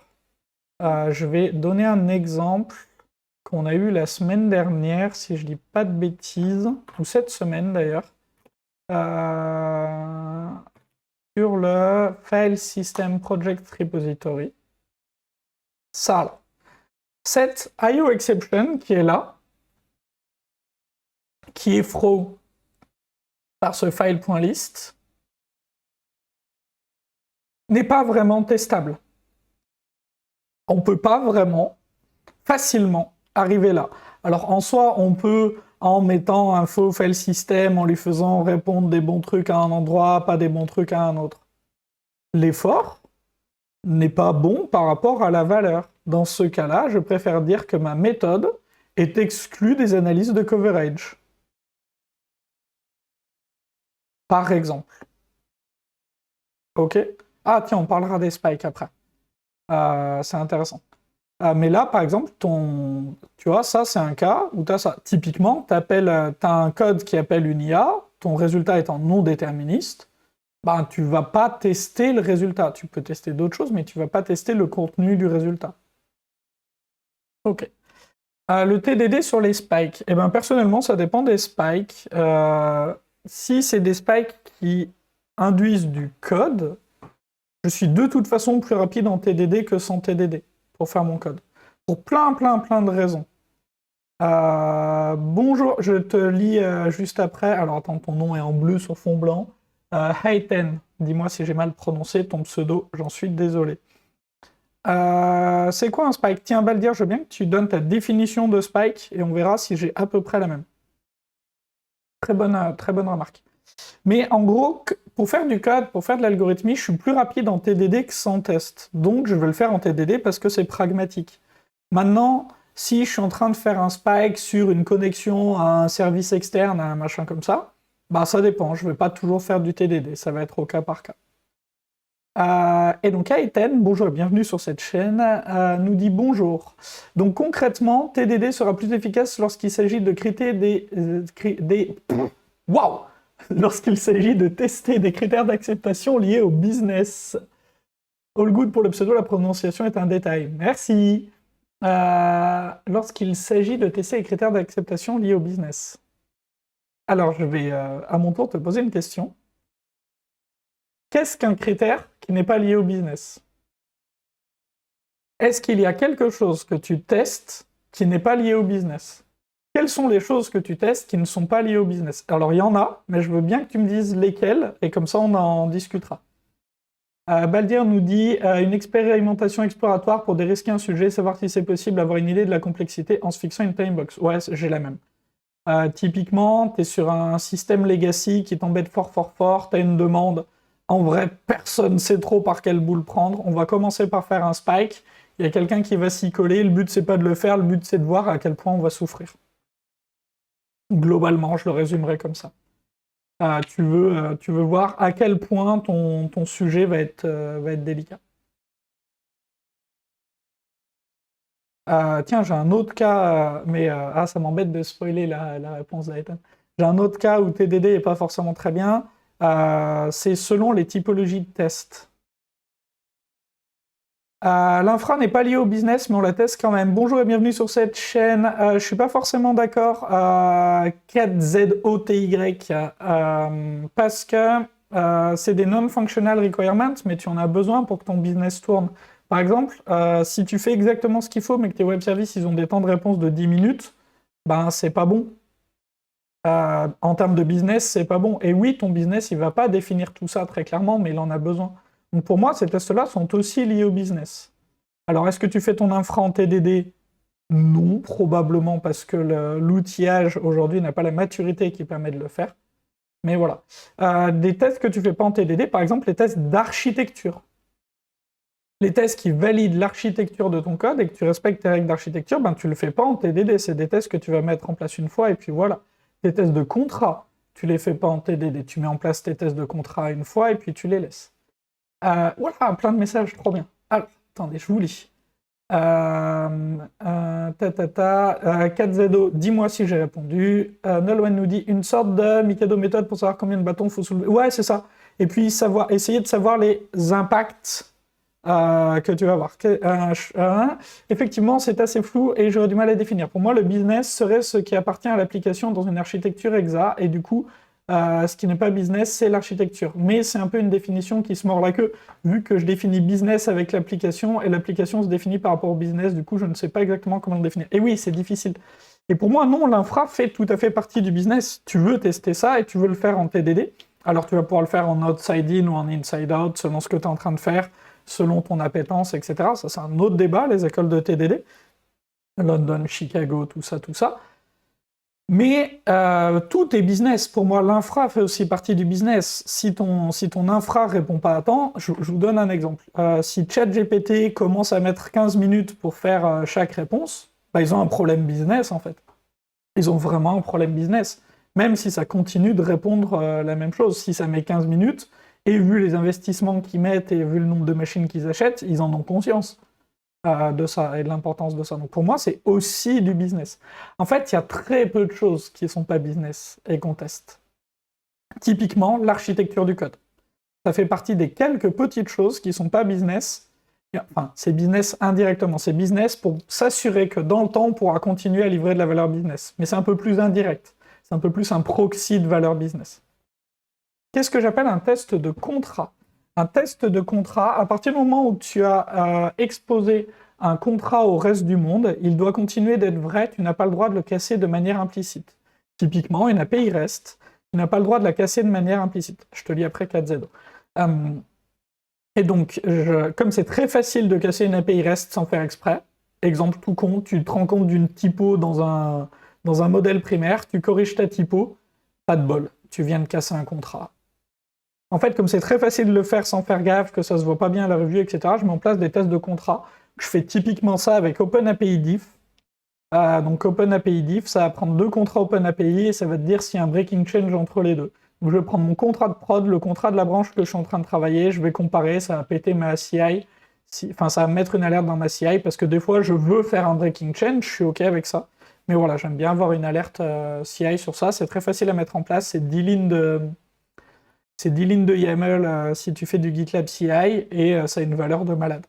S1: Je vais donner un exemple qu'on a eu la semaine dernière, si je dis pas de bêtises, ou cette semaine d'ailleurs, sur le File System Project Repository. Ça là. Cette IO exception qui est là, qui est throw par ce file.list, n'est pas vraiment testable. On ne peut pas vraiment facilement arriver là. Alors en soi, on peut, en mettant un faux file system, en lui faisant répondre des bons trucs à un endroit, pas des bons trucs à un autre. L'effort n'est pas bon par rapport à la valeur. Dans ce cas-là, je préfère dire que ma méthode est exclue des analyses de coverage. Par exemple. Ok? Ah tiens, on parlera des spikes après. C'est intéressant. Mais là, par exemple, tu vois, ça c'est un cas où tu as ça. Typiquement, tu as un code qui appelle une IA, ton résultat étant non déterministe, tu vas pas tester le résultat. Tu peux tester d'autres choses, mais tu vas pas tester le contenu du résultat. Ok. Le TDD sur les spikes. Personnellement, ça dépend des spikes. Si c'est des spikes qui induisent du code, je suis de toute façon plus rapide en TDD que sans TDD pour faire mon code. Pour plein de raisons. Bonjour, je te lis juste après. Alors attends, ton nom est en bleu sur fond blanc. Hayten, dis-moi si j'ai mal prononcé ton pseudo, j'en suis désolé. C'est quoi un spike? Tiens, Baldir, je veux bien que tu donnes ta définition de spike et on verra si j'ai à peu près la même. Très bonne remarque. Mais en gros, pour faire du code, pour faire de l'algorithmie, je suis plus rapide en TDD que sans test. Donc, je vais le faire en TDD parce que c'est pragmatique. Maintenant, si je suis en train de faire un spike sur une connexion à un service externe, à un machin comme ça, bah ça dépend, je ne vais pas toujours faire du TDD, ça va être au cas par cas. Et donc Aeten, bonjour et bienvenue sur cette chaîne, nous dit bonjour. Donc concrètement, TDD sera plus efficace lorsqu'il s'agit de Waouh lorsqu'il s'agit de tester des critères d'acceptation liés au business. All good pour le pseudo, la prononciation est un détail. Merci. Lorsqu'il s'agit de tester les critères d'acceptation liés au business. Alors, je vais à mon tour te poser une question. Qu'est-ce qu'un critère qui n'est pas lié au business? Est-ce qu'il y a quelque chose que tu testes qui n'est pas lié au business? Quelles sont les choses que tu testes qui ne sont pas liées au business? Alors, il y en a, mais je veux bien que tu me dises lesquelles, et comme ça, on en discutera. Baldir nous dit une expérimentation exploratoire pour dérisquer un sujet, savoir si c'est possible, avoir une idée de la complexité en se fixant une timebox. Ouais, j'ai la même. Typiquement, tu es sur un système legacy qui t'embête fort, tu as une demande. En vrai, personne ne sait trop par quelle boule prendre. On va commencer par faire un spike. Il y a quelqu'un qui va s'y coller. Le but, c'est pas de le faire, le but, c'est de voir à quel point on va souffrir. Globalement, je le résumerai comme ça. Tu veux voir à quel point ton sujet va être délicat. Tiens, j'ai un autre cas, mais ça m'embête de spoiler la réponse d'Aethan. J'ai un autre cas où TDD n'est pas forcément très bien. C'est selon les typologies de tests. L'infra n'est pas lié au business, mais on la teste quand même. Bonjour et bienvenue sur cette chaîne. Je suis pas forcément d'accord 4ZOTY parce que c'est des non-functional requirements, mais tu en as besoin pour que ton business tourne. Par exemple, si tu fais exactement ce qu'il faut, mais que tes web services ils ont des temps de réponse de 10 minutes, ben c'est pas bon. En termes de business, c'est pas bon. Et oui, ton business, il va pas définir tout ça très clairement, mais il en a besoin. Donc pour moi, ces tests-là sont aussi liés au business. Alors, est-ce que tu fais ton infra en TDD? Non, probablement parce que l'outillage aujourd'hui n'a pas la maturité qui permet de le faire. Mais voilà. Des tests que tu fais pas en TDD, par exemple les tests d'architecture. Les tests qui valident l'architecture de ton code et que tu respectes tes règles d'architecture, ben tu le fais pas en TDD. C'est des tests que tu vas mettre en place une fois et puis voilà. Tes tests de contrat, tu les fais pas en TDD. Tu mets en place tes tests de contrat une fois et puis tu les laisses. Voilà, plein de messages, trop bien. Alors, attendez, je vous lis. 4ZO, dis-moi si j'ai répondu. Nolwenn nous dit une sorte de Mikado méthode pour savoir combien de bâtons il faut soulever. Ouais, c'est ça. Et puis essayer de savoir les impacts que tu vas avoir. Effectivement, c'est assez flou et j'aurais du mal à définir. Pour moi, le business serait ce qui appartient à l'application dans une architecture exa, et du coup, ce qui n'est pas business, c'est l'architecture. Mais c'est un peu une définition qui se mord la queue, vu que je définis business avec l'application, et l'application se définit par rapport au business, du coup, je ne sais pas exactement comment le définir. Et oui, c'est difficile. Et pour moi, non, l'infra fait tout à fait partie du business. Tu veux tester ça et tu veux le faire en TDD. Alors, tu vas pouvoir le faire en outside-in ou en inside-out, selon ce que tu es en train de faire, selon ton appétence, etc. Ça, c'est un autre débat, les écoles de TDD. London, Chicago, tout ça, tout ça. Mais tout est business. Pour moi, l'infra fait aussi partie du business. Si ton infra répond pas à temps, je vous donne un exemple. Si ChatGPT commence à mettre 15 minutes pour faire chaque réponse, bah, ils ont un problème business, en fait. Ils ont vraiment un problème business. Même si ça continue de répondre la même chose. Si ça met 15 minutes, et vu les investissements qu'ils mettent et vu le nombre de machines qu'ils achètent, ils en ont conscience de ça et de l'importance de ça. Donc pour moi, c'est aussi du business. En fait, il y a très peu de choses qui ne sont pas business et qu'on teste. Typiquement, l'architecture du code. Ça fait partie des quelques petites choses qui ne sont pas business. Enfin, c'est business indirectement. C'est business pour s'assurer que dans le temps, on pourra continuer à livrer de la valeur business. Mais c'est un peu plus indirect. C'est un peu plus un proxy de valeur business. Qu'est-ce que j'appelle un test de contrat? Un test de contrat, à partir du moment où tu as exposé un contrat au reste du monde, il doit continuer d'être vrai, tu n'as pas le droit de le casser de manière implicite. Typiquement, une API REST, tu n'as pas le droit de la casser de manière implicite. Je te lis après 4ZO. Et donc, comme c'est très facile de casser une API REST sans faire exprès, exemple tout con, tu te rends compte d'une typo dans un modèle primaire, tu corriges ta typo, pas de bol, tu viens de casser un contrat. En fait, comme c'est très facile de le faire sans faire gaffe, que ça se voit pas bien à la revue, etc., je mets en place des tests de contrat. Je fais typiquement ça avec OpenAPI Diff. Donc OpenAPI Diff, ça va prendre 2 contrats OpenAPI et ça va te dire s'il y a un breaking change entre les deux. Donc je vais prendre mon contrat de prod, le contrat de la branche que je suis en train de travailler, je vais comparer, ça va péter ma CI, ça va mettre une alerte dans ma CI parce que des fois je veux faire un breaking change, je suis OK avec ça. Mais voilà, j'aime bien avoir une alerte CI sur ça, c'est très facile à mettre en place, c'est 10 lignes de YAML si tu fais du GitLab CI et ça a une valeur de malade.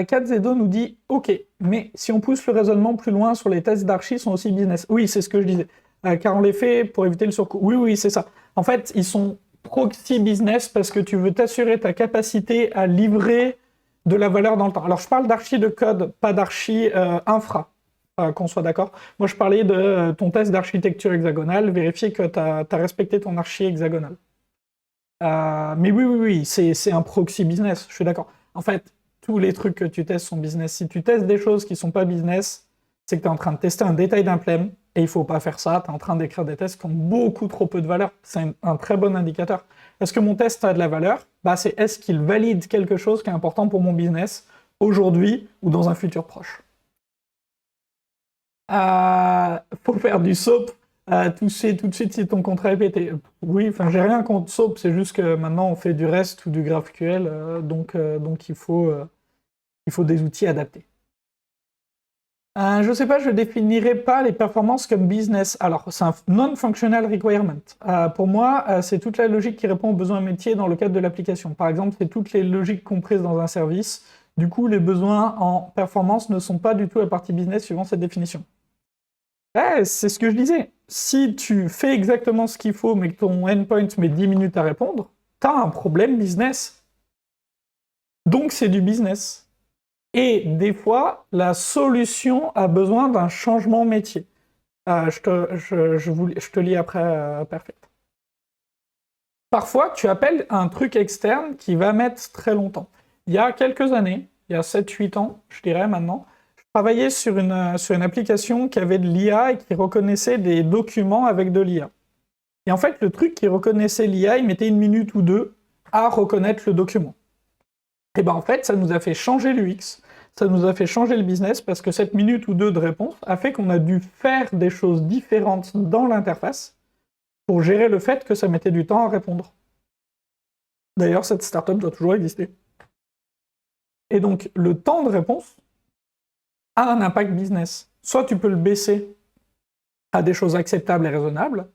S1: Katzedo nous dit « Ok, mais si on pousse le raisonnement plus loin sur les tests d'archi sont aussi business. » Oui, c'est ce que je disais. Car on les fait pour éviter le surcoût. Oui, c'est ça. En fait, ils sont proxy business parce que tu veux t'assurer ta capacité à livrer de la valeur dans le temps. Alors, je parle d'archi de code, pas d'archi infra, qu'on soit d'accord. Moi, je parlais de ton test d'architecture hexagonale, vérifier que tu as respecté ton archi hexagonal. Mais oui, c'est un proxy business, je suis d'accord. En fait, tous les trucs que tu testes sont business. Si tu testes des choses qui sont pas business, c'est que tu es en train de tester un détail d'implème, et il faut pas faire ça, tu es en train d'écrire des tests qui ont beaucoup trop peu de valeur. C'est un très bon indicateur. Est-ce que mon test a de la valeur? C'est est-ce qu'il valide quelque chose qui est important pour mon business, aujourd'hui ou dans un futur proche. Faut faire du SOAP, tout de suite si ton contrat est pété. Oui, j'ai rien contre SOAP, c'est juste que maintenant on fait du REST ou du GraphQL, donc il faut des outils adaptés. Je sais pas, je définirais pas les performances comme business. Alors, c'est un non-functional requirement. Pour moi, c'est toute la logique qui répond aux besoins métiers dans le cadre de l'application. Par exemple, c'est toutes les logiques comprises dans un service. Du coup, les besoins en performance ne sont pas du tout la partie business suivant cette définition. C'est ce que je disais. Si tu fais exactement ce qu'il faut, mais que ton endpoint met 10 minutes à répondre, t'as un problème business. Donc, c'est du business. Et des fois, la solution a besoin d'un changement métier. Je te lis après, Perfect. Parfois, tu appelles un truc externe qui va mettre très longtemps. Il y a quelques années, il y a 7-8 ans, je dirais maintenant, je travaillais sur une application qui avait de l'IA et qui reconnaissait des documents avec de l'IA. Et en fait, le truc qui reconnaissait l'IA, il mettait 1 minute ou 2 à reconnaître le document. Et en fait, ça nous a fait changer l'UX, ça nous a fait changer le business, parce que cette minute ou 2 de réponse a fait qu'on a dû faire des choses différentes dans l'interface pour gérer le fait que ça mettait du temps à répondre. D'ailleurs, cette startup doit toujours exister. Et donc, le temps de réponse a un impact business. Soit tu peux le baisser à des choses acceptables et raisonnables,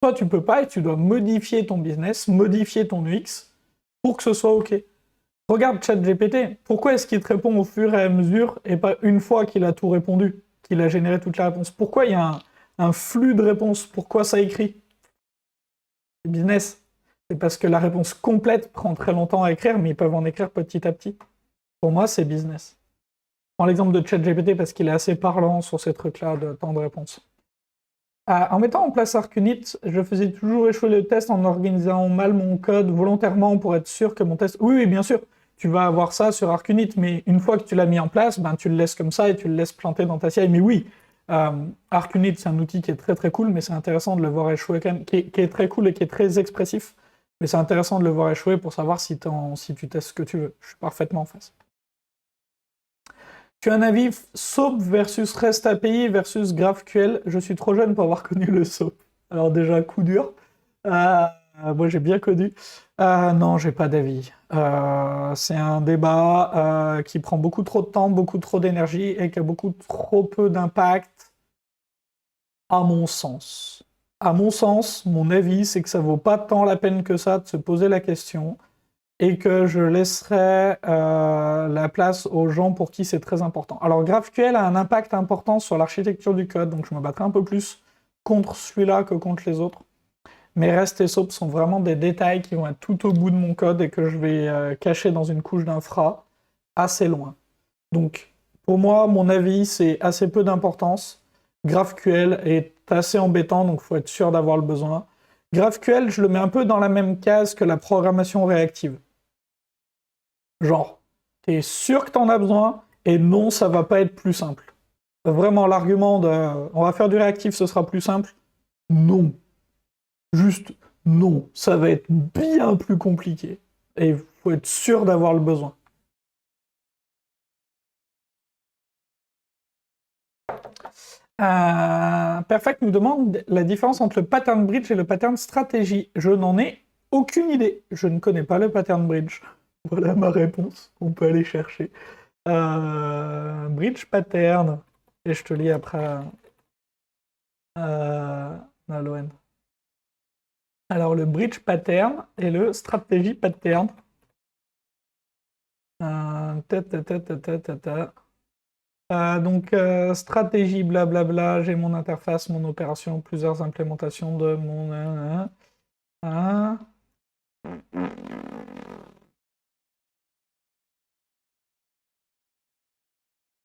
S1: soit tu peux pas et tu dois modifier ton business, modifier ton UX pour que ce soit OK. Regarde ChatGPT, pourquoi est-ce qu'il te répond au fur et à mesure et pas une fois qu'il a tout répondu, qu'il a généré toute la réponse? Pourquoi il y a un flux de réponses? Pourquoi ça écrit? C'est business. C'est parce que la réponse complète prend très longtemps à écrire, mais ils peuvent en écrire petit à petit. Pour moi, c'est business. Je prends l'exemple de ChatGPT parce qu'il est assez parlant sur ces trucs-là de temps de réponse. En mettant en place ArcUnit, je faisais toujours échouer le test en organisant mal mon code volontairement pour être sûr que mon test... Oui, bien sûr, tu vas avoir ça sur ArcUnit, mais une fois que tu l'as mis en place, tu le laisses comme ça et tu le laisses planter dans ta CI. Mais oui, ArcUnit, c'est un outil qui est très très cool, mais c'est intéressant de le voir échouer quand même, qui est très cool et qui est très expressif. Mais c'est intéressant de le voir échouer pour savoir si tu testes ce que tu veux. Je suis parfaitement en face. Tu as un avis SOAP versus REST API versus GraphQL? Je suis trop jeune pour avoir connu le SOAP. Alors déjà, coup dur. Moi, j'ai bien connu. Non, j'ai pas d'avis. C'est un débat qui prend beaucoup trop de temps, beaucoup trop d'énergie et qui a beaucoup trop peu d'impact, à mon sens. À mon sens, mon avis, c'est que ça vaut pas tant la peine que ça de se poser la question et que je laisserai la place aux gens pour qui c'est très important. Alors GraphQL a un impact important sur l'architecture du code, donc je me battrai un peu plus contre celui-là que contre les autres. Mais REST et SOAP sont vraiment des détails qui vont être tout au bout de mon code et que je vais cacher dans une couche d'infra assez loin. Donc pour moi, mon avis, c'est assez peu d'importance. GraphQL est assez embêtant, donc il faut être sûr d'avoir le besoin. GraphQL, je le mets un peu dans la même case que la programmation réactive. Genre, t'es sûr que t'en as besoin, et non, ça va pas être plus simple. Vraiment, l'argument de « on va faire du réactif, ce sera plus simple », non. Juste, Non, ça va être bien plus compliqué. Et il faut être sûr d'avoir le besoin. Perfect nous demande la différence entre le pattern bridge et le pattern stratégie. Je n'en ai aucune idée. Je ne connais pas le pattern bridge. Voilà ma réponse. On peut aller chercher. Bridge pattern. Et je te lis après. Naloen. Alors le bridge pattern et le stratégie pattern. Donc stratégie blablabla, j'ai mon interface, mon opération, plusieurs implémentations de mon...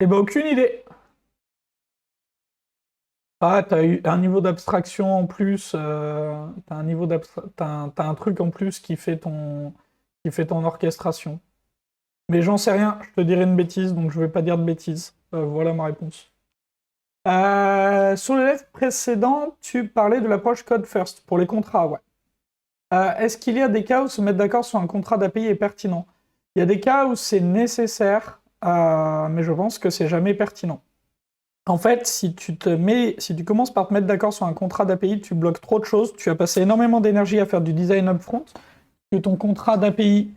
S1: Eh ben aucune idée. Ah, t'as eu un niveau d'abstraction en plus, t'as un niveau t'as un truc en plus qui fait ton orchestration. Mais j'en sais rien, je te dirais une bêtise, donc je vais pas dire de bêtises. Voilà ma réponse. Sur le live précédent, tu parlais de l'approche code first pour les contrats, ouais. Est-ce qu'il y a des cas où se mettre d'accord sur un contrat d'API est pertinent? Il y a des cas où c'est nécessaire, mais je pense que c'est jamais pertinent. En fait, si tu commences par te mettre d'accord sur un contrat d'API, tu bloques trop de choses, tu as passé énormément d'énergie à faire du design upfront, que ton contrat d'API,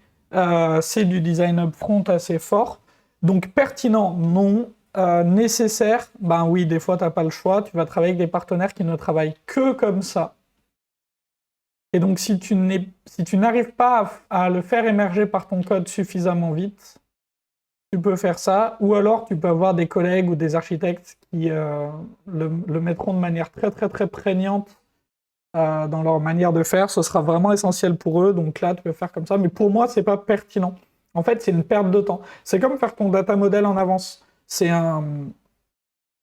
S1: c'est du design upfront assez fort. Donc pertinent, non. Nécessaire, ben oui, des fois, tu n'as pas le choix. Tu vas travailler avec des partenaires qui ne travaillent que comme ça. Et donc, si tu n'arrives pas à le faire émerger par ton code suffisamment vite, tu peux faire ça. Ou alors, tu peux avoir des collègues ou des architectes qui le mettront de manière très, très, très prégnante dans leur manière de faire. Ce sera vraiment essentiel pour eux. Donc là, tu peux faire comme ça. Mais pour moi, c'est pas pertinent. En fait, c'est une perte de temps. C'est comme faire ton data model en avance. Tu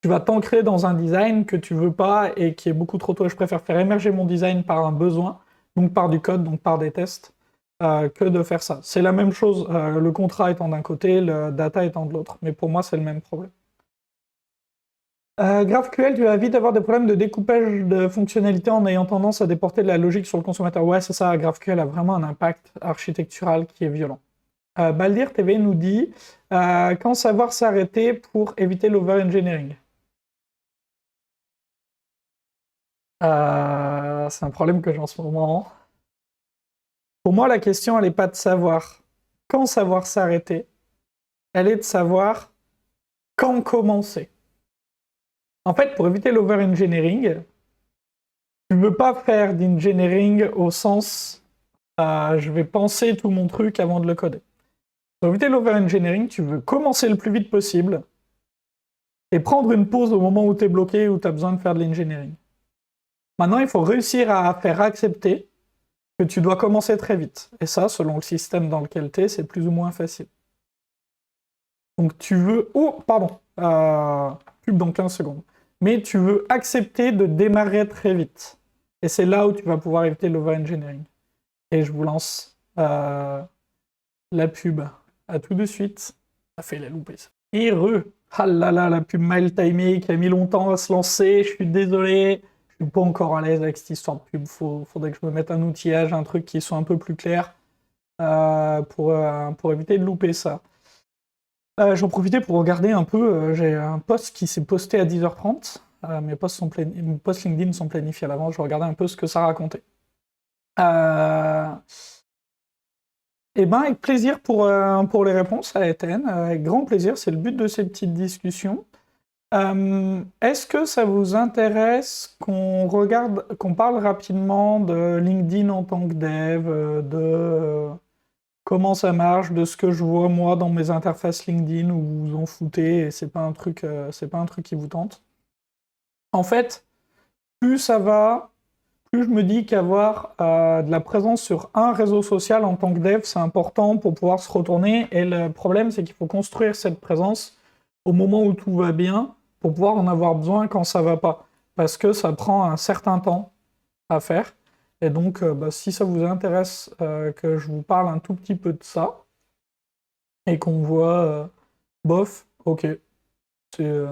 S1: vas t'ancrer dans un design que tu veux pas et qui est beaucoup trop tôt. Je préfère faire émerger mon design par un besoin, donc par du code, donc par des tests, que de faire ça. C'est la même chose, le contrat étant d'un côté, le data étant de l'autre. Mais pour moi, c'est le même problème. GraphQL, tu as vite d'avoir des problèmes de découpage de fonctionnalités en ayant tendance à déporter de la logique sur le consommateur. Ouais, c'est ça, GraphQL a vraiment un impact architectural qui est violent. Baldir TV nous dit quand savoir s'arrêter pour éviter l'over-engineering. C'est un problème que j'ai en ce moment. Pour moi, la question, elle n'est pas de savoir quand savoir s'arrêter, elle est de savoir quand commencer. En fait, pour éviter l'over-engineering, tu ne veux pas faire d'engineering au sens je vais penser tout mon truc avant de le coder. Pour éviter l'over-engineering, tu veux commencer le plus vite possible et prendre une pause au moment où tu es bloqué, où tu as besoin de faire de l'engineering. Maintenant, il faut réussir à faire accepter que tu dois commencer très vite. Et ça, selon le système dans lequel tu es, c'est plus ou moins facile. Donc tu veux... Oh, pardon. Pub dans 15 secondes. Mais tu veux accepter de démarrer très vite. Et c'est là où tu vas pouvoir éviter l'over-engineering. Et je vous lance la pub. À tout de suite. Ça fait la loupée. Et ah là là, la pub mal timée qui a mis longtemps à se lancer. Je suis désolé. Je suis pas encore à l'aise avec cette histoire de pub. Faudrait que je me mette un outillage, un truc qui soit un peu plus clair pour éviter de louper ça. J'en profitais pour regarder un peu. J'ai un post qui s'est posté à 10h30. Mes posts LinkedIn sont planifiés à l'avance. Je regardais un peu ce que ça racontait. Eh ben, avec plaisir pour les réponses à Ethan. Avec grand plaisir, c'est le but de ces petites discussions. Est-ce que ça vous intéresse qu'on parle rapidement de LinkedIn en tant que dev, de comment ça marche, de ce que je vois moi dans mes interfaces LinkedIn où vous vous en foutez et c'est pas un truc qui vous tente? En fait, plus ça va, plus je me dis qu'avoir de la présence sur un réseau social en tant que dev, c'est important pour pouvoir se retourner. Et le problème, c'est qu'il faut construire cette présence au moment où tout va bien pour pouvoir en avoir besoin quand ça va pas. Parce que ça prend un certain temps à faire. Et donc, si ça vous intéresse que je vous parle un tout petit peu de ça, et qu'on voit, bof, ok, c'est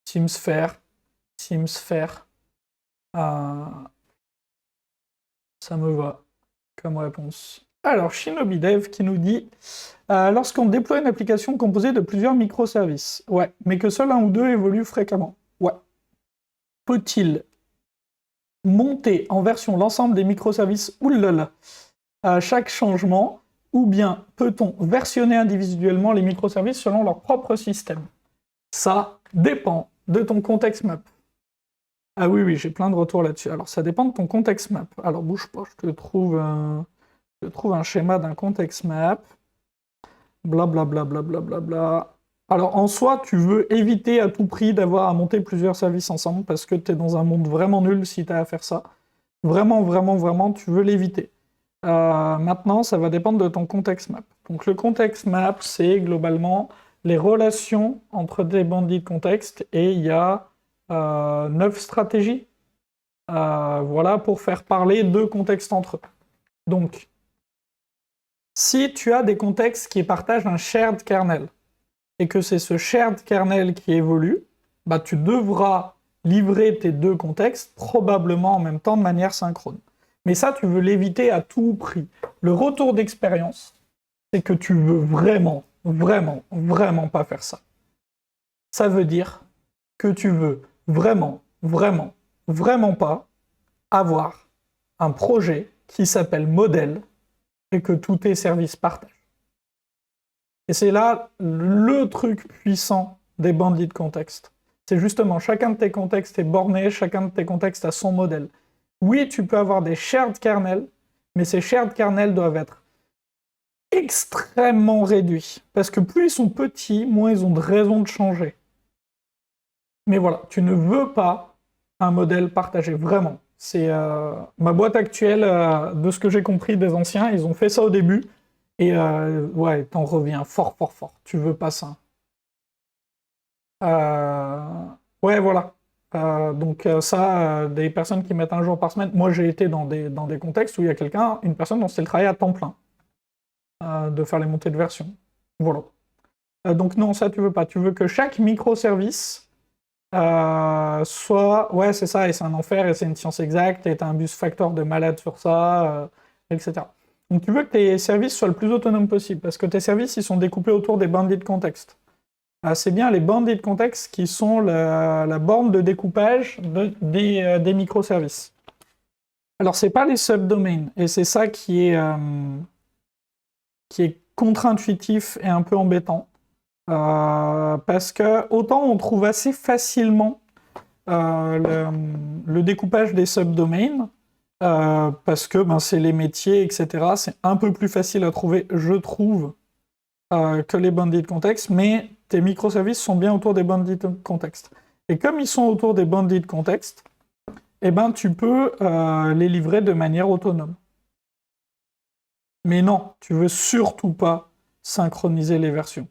S1: Teamsphere, euh, ça me va comme réponse. Alors, Shinobi Dev qui nous dit lorsqu'on déploie une application composée de plusieurs microservices, ouais, mais que seul un ou deux évoluent fréquemment, ouais. Peut-il monter en version l'ensemble des microservices oulala à chaque changement, ou bien peut-on versionner individuellement les microservices selon leur propre système? Ça dépend de ton context map. Ah oui, oui, j'ai plein de retours là-dessus. Alors, ça dépend de ton context map. Alors, bouge pas, je te trouve un schéma d'un context map. Blablabla, blablabla. Bla, bla, bla. Alors, en soi, tu veux éviter à tout prix d'avoir à monter plusieurs services ensemble parce que tu es dans un monde vraiment nul si tu as à faire ça. Vraiment, vraiment, vraiment, tu veux l'éviter. Maintenant, ça va dépendre de ton context map. Donc, le context map, c'est globalement les relations entre des bandits de contexte et il y a 9 stratégies voilà, pour faire parler deux contextes entre eux. Donc, si tu as des contextes qui partagent un shared kernel, et que c'est ce shared kernel qui évolue, bah, tu devras livrer tes deux contextes probablement en même temps de manière synchrone. Mais ça, tu veux l'éviter à tout prix. Le retour d'expérience, c'est que tu veux vraiment, vraiment, vraiment pas faire ça. Ça veut dire que tu veux vraiment, vraiment, vraiment pas avoir un projet qui s'appelle modèle et que tous tes services partagent. Et c'est là le truc puissant des bandits de contexte. C'est justement, chacun de tes contextes est borné, chacun de tes contextes a son modèle. Oui, tu peux avoir des shared kernels, mais ces shared kernels doivent être extrêmement réduits. Parce que plus ils sont petits, moins ils ont de raisons de changer. Mais voilà, tu ne veux pas un modèle partagé, vraiment. C'est ma boîte actuelle, de ce que j'ai compris des anciens, ils ont fait ça au début, et ouais, t'en reviens fort, fort, fort. Tu veux pas ça. Ouais, voilà. Donc ça, des personnes qui mettent un jour par semaine, moi j'ai été dans des contextes où il y a une personne dont c'est le travail à temps plein, de faire les montées de version. Voilà. Donc non, ça tu veux pas. Tu veux que chaque microservice soit... Ouais, c'est ça, et c'est un enfer, et c'est une science exacte, et t'as un bus factor de malade sur ça, etc. Donc tu veux que tes services soient le plus autonomes possible, parce que tes services, ils sont découpés autour des bandits de contexte. C'est bien les bandits de contexte qui sont la borne de découpage des microservices. Alors, c'est pas les subdomains, et c'est ça qui est contre-intuitif et un peu embêtant. Parce que autant on trouve assez facilement le découpage des subdomains, parce que c'est les métiers, etc. C'est un peu plus facile à trouver, je trouve, que les bandits de contexte, mais tes microservices sont bien autour des bandits de contexte. Et comme ils sont autour des bandits de contexte, eh ben, tu peux les livrer de manière autonome. Mais non, tu veux surtout pas synchroniser les versions.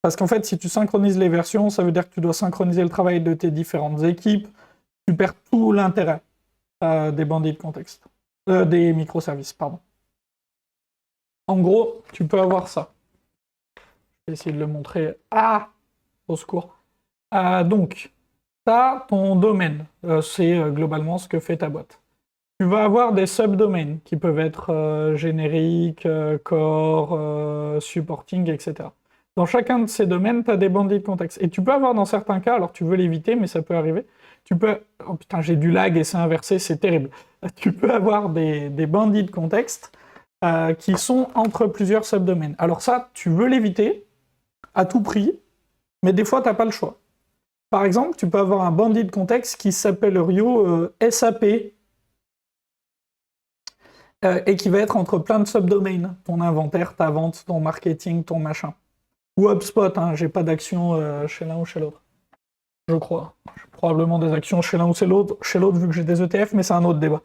S1: Parce qu'en fait, si tu synchronises les versions, ça veut dire que tu dois synchroniser le travail de tes différentes équipes, tu perds tout l'intérêt des bandits de contexte. Des microservices, pardon. En gros, tu peux avoir ça. Je vais essayer de le montrer. Ah! Au secours. Donc, tu as ton domaine. C'est globalement ce que fait ta boîte. Tu vas avoir des subdomaines qui peuvent être génériques, core, supporting, etc. Dans chacun de ces domaines, tu as des bandits de contexte. Et tu peux avoir dans certains cas, alors tu veux l'éviter, mais ça peut arriver, tu peux... Oh putain, j'ai du lag et c'est inversé, c'est terrible. Tu peux avoir des bandits de contexte qui sont entre plusieurs subdomaines. Alors ça, tu veux l'éviter à tout prix, mais des fois, tu n'as pas le choix. Par exemple, tu peux avoir un bandit de contexte qui s'appelle Rio SAP, et qui va être entre plein de subdomaines. Ton inventaire, ta vente, ton marketing, ton machin. Ou HubSpot, hein, j'ai pas d'action chez l'un ou chez l'autre. Je crois. J'ai probablement des actions chez l'un ou chez l'autre, vu que j'ai des ETF, mais c'est un autre débat.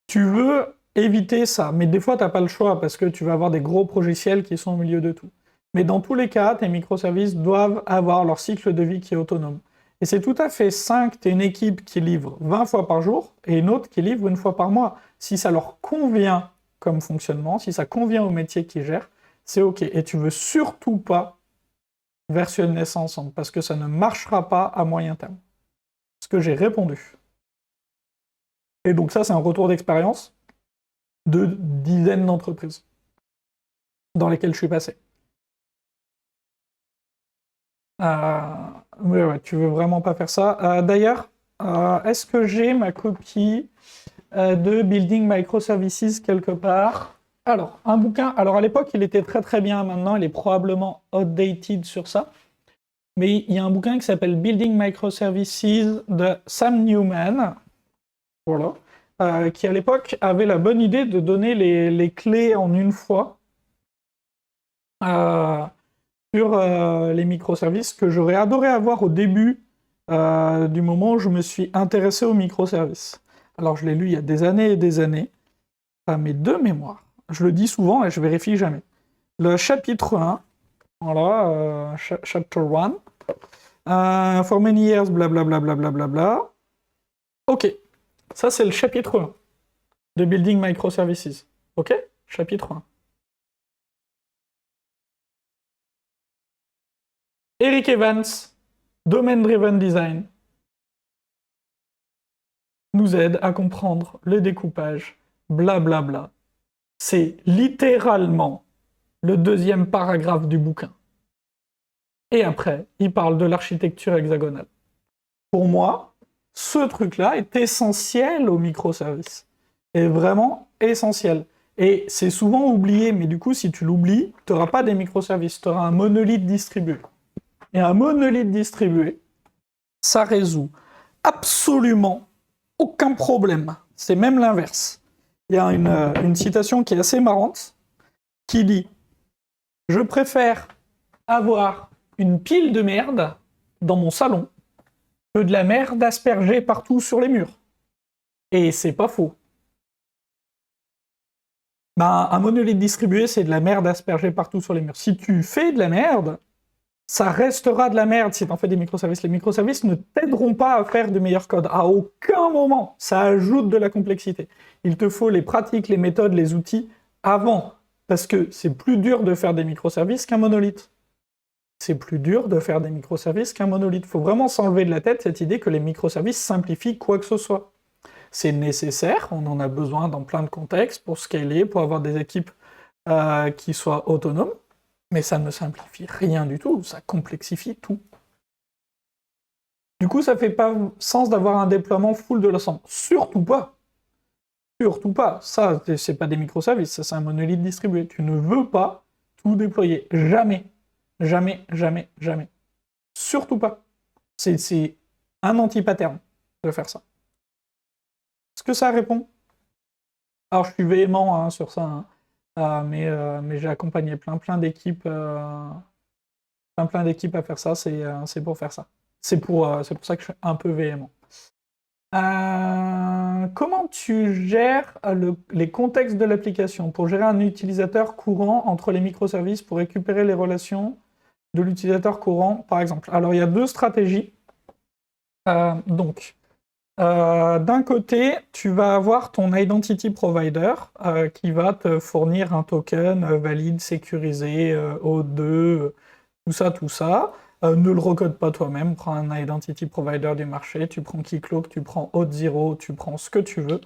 S1: Tu veux éviter ça, mais des fois, t'as pas le choix, parce que tu vas avoir des gros logiciels qui sont au milieu de tout. Mais dans tous les cas, tes microservices doivent avoir leur cycle de vie qui est autonome. Et c'est tout à fait sain que tu aies une équipe qui livre 20 fois par jour et une autre qui livre une fois par mois. Si ça leur convient comme fonctionnement, si ça convient au métier qu'ils gèrent, c'est OK. Et tu veux surtout pas versionner ça ensemble, parce que ça ne marchera pas à moyen terme. Ce que j'ai répondu. Et donc ça, c'est un retour d'expérience de dizaines d'entreprises dans lesquelles je suis passé. Mais ouais, tu veux vraiment pas faire ça. D'ailleurs, est-ce que j'ai ma copie de Building Microservices quelque part? Alors, un bouquin. Alors, à l'époque, il était très très bien. Maintenant, il est probablement outdated sur ça. Mais il y a un bouquin qui s'appelle Building Microservices de Sam Newman. Voilà. Qui à l'époque avait la bonne idée de donner les clés en une fois sur les microservices que j'aurais adoré avoir au début du moment où je me suis intéressé aux microservices. Alors je l'ai lu il y a des années et des années, mais de mémoire. Je le dis souvent et je vérifie jamais. Le chapitre 1, voilà, chapter 1, for many years, blablabla, blablabla. Ok, ça c'est le chapitre 1 de Building Microservices. Ok, chapitre 1. Eric Evans, Domain Driven Design, nous aide à comprendre le découpage, blablabla. C'est littéralement le deuxième paragraphe du bouquin. Et après, il parle de l'architecture hexagonale. Pour moi, ce truc-là est essentiel aux microservices. Est vraiment essentiel. Et c'est souvent oublié, mais du coup, si tu l'oublies, tu n'auras pas des microservices, tu auras un monolithe distribué. Et un monolithe distribué, ça résout absolument aucun problème. C'est même l'inverse. Il y a une citation qui est assez marrante, qui dit « Je préfère avoir une pile de merde dans mon salon que de la merde aspergée partout sur les murs. » Et c'est pas faux. Ben, un monolithe distribué, c'est de la merde aspergée partout sur les murs. Si tu fais de la merde, ça restera de la merde si tu en fais des microservices. Les microservices ne t'aideront pas à faire du meilleur code. À aucun moment, ça ajoute de la complexité. Il te faut les pratiques, les méthodes, les outils avant. Parce que c'est plus dur de faire des microservices qu'un monolithe. C'est plus dur de faire des microservices qu'un monolithe. Il faut vraiment s'enlever de la tête cette idée que les microservices simplifient quoi que ce soit. C'est nécessaire, on en a besoin dans plein de contextes pour scaler, pour avoir des équipes qui soient autonomes, mais ça ne simplifie rien du tout, ça complexifie tout. Du coup, ça fait pas sens d'avoir un déploiement full de l'ensemble. Surtout pas. Surtout pas. Ça, c'est pas des microservices, ça c'est un monolithe distribué. Tu ne veux pas tout déployer. Jamais. Jamais, jamais, jamais. Surtout pas. C'est un anti-pattern de faire ça. Est-ce que ça répond? Alors je suis véhément hein, sur ça, hein. Mais j'ai accompagné plein d'équipes à faire ça, c'est pour faire ça. C'est pour ça que je suis un peu véhément. Comment tu gères les contextes de l'application pour gérer un utilisateur courant entre les microservices pour récupérer les relations de l'utilisateur courant, par exemple? Alors il y a deux stratégies. D'un côté, tu vas avoir ton identity provider qui va te fournir un token valide, sécurisé, O2, tout ça. Ne le recode pas toi-même, prends un identity provider du marché, tu prends Keycloak, tu prends Auth0, tu prends ce que tu veux,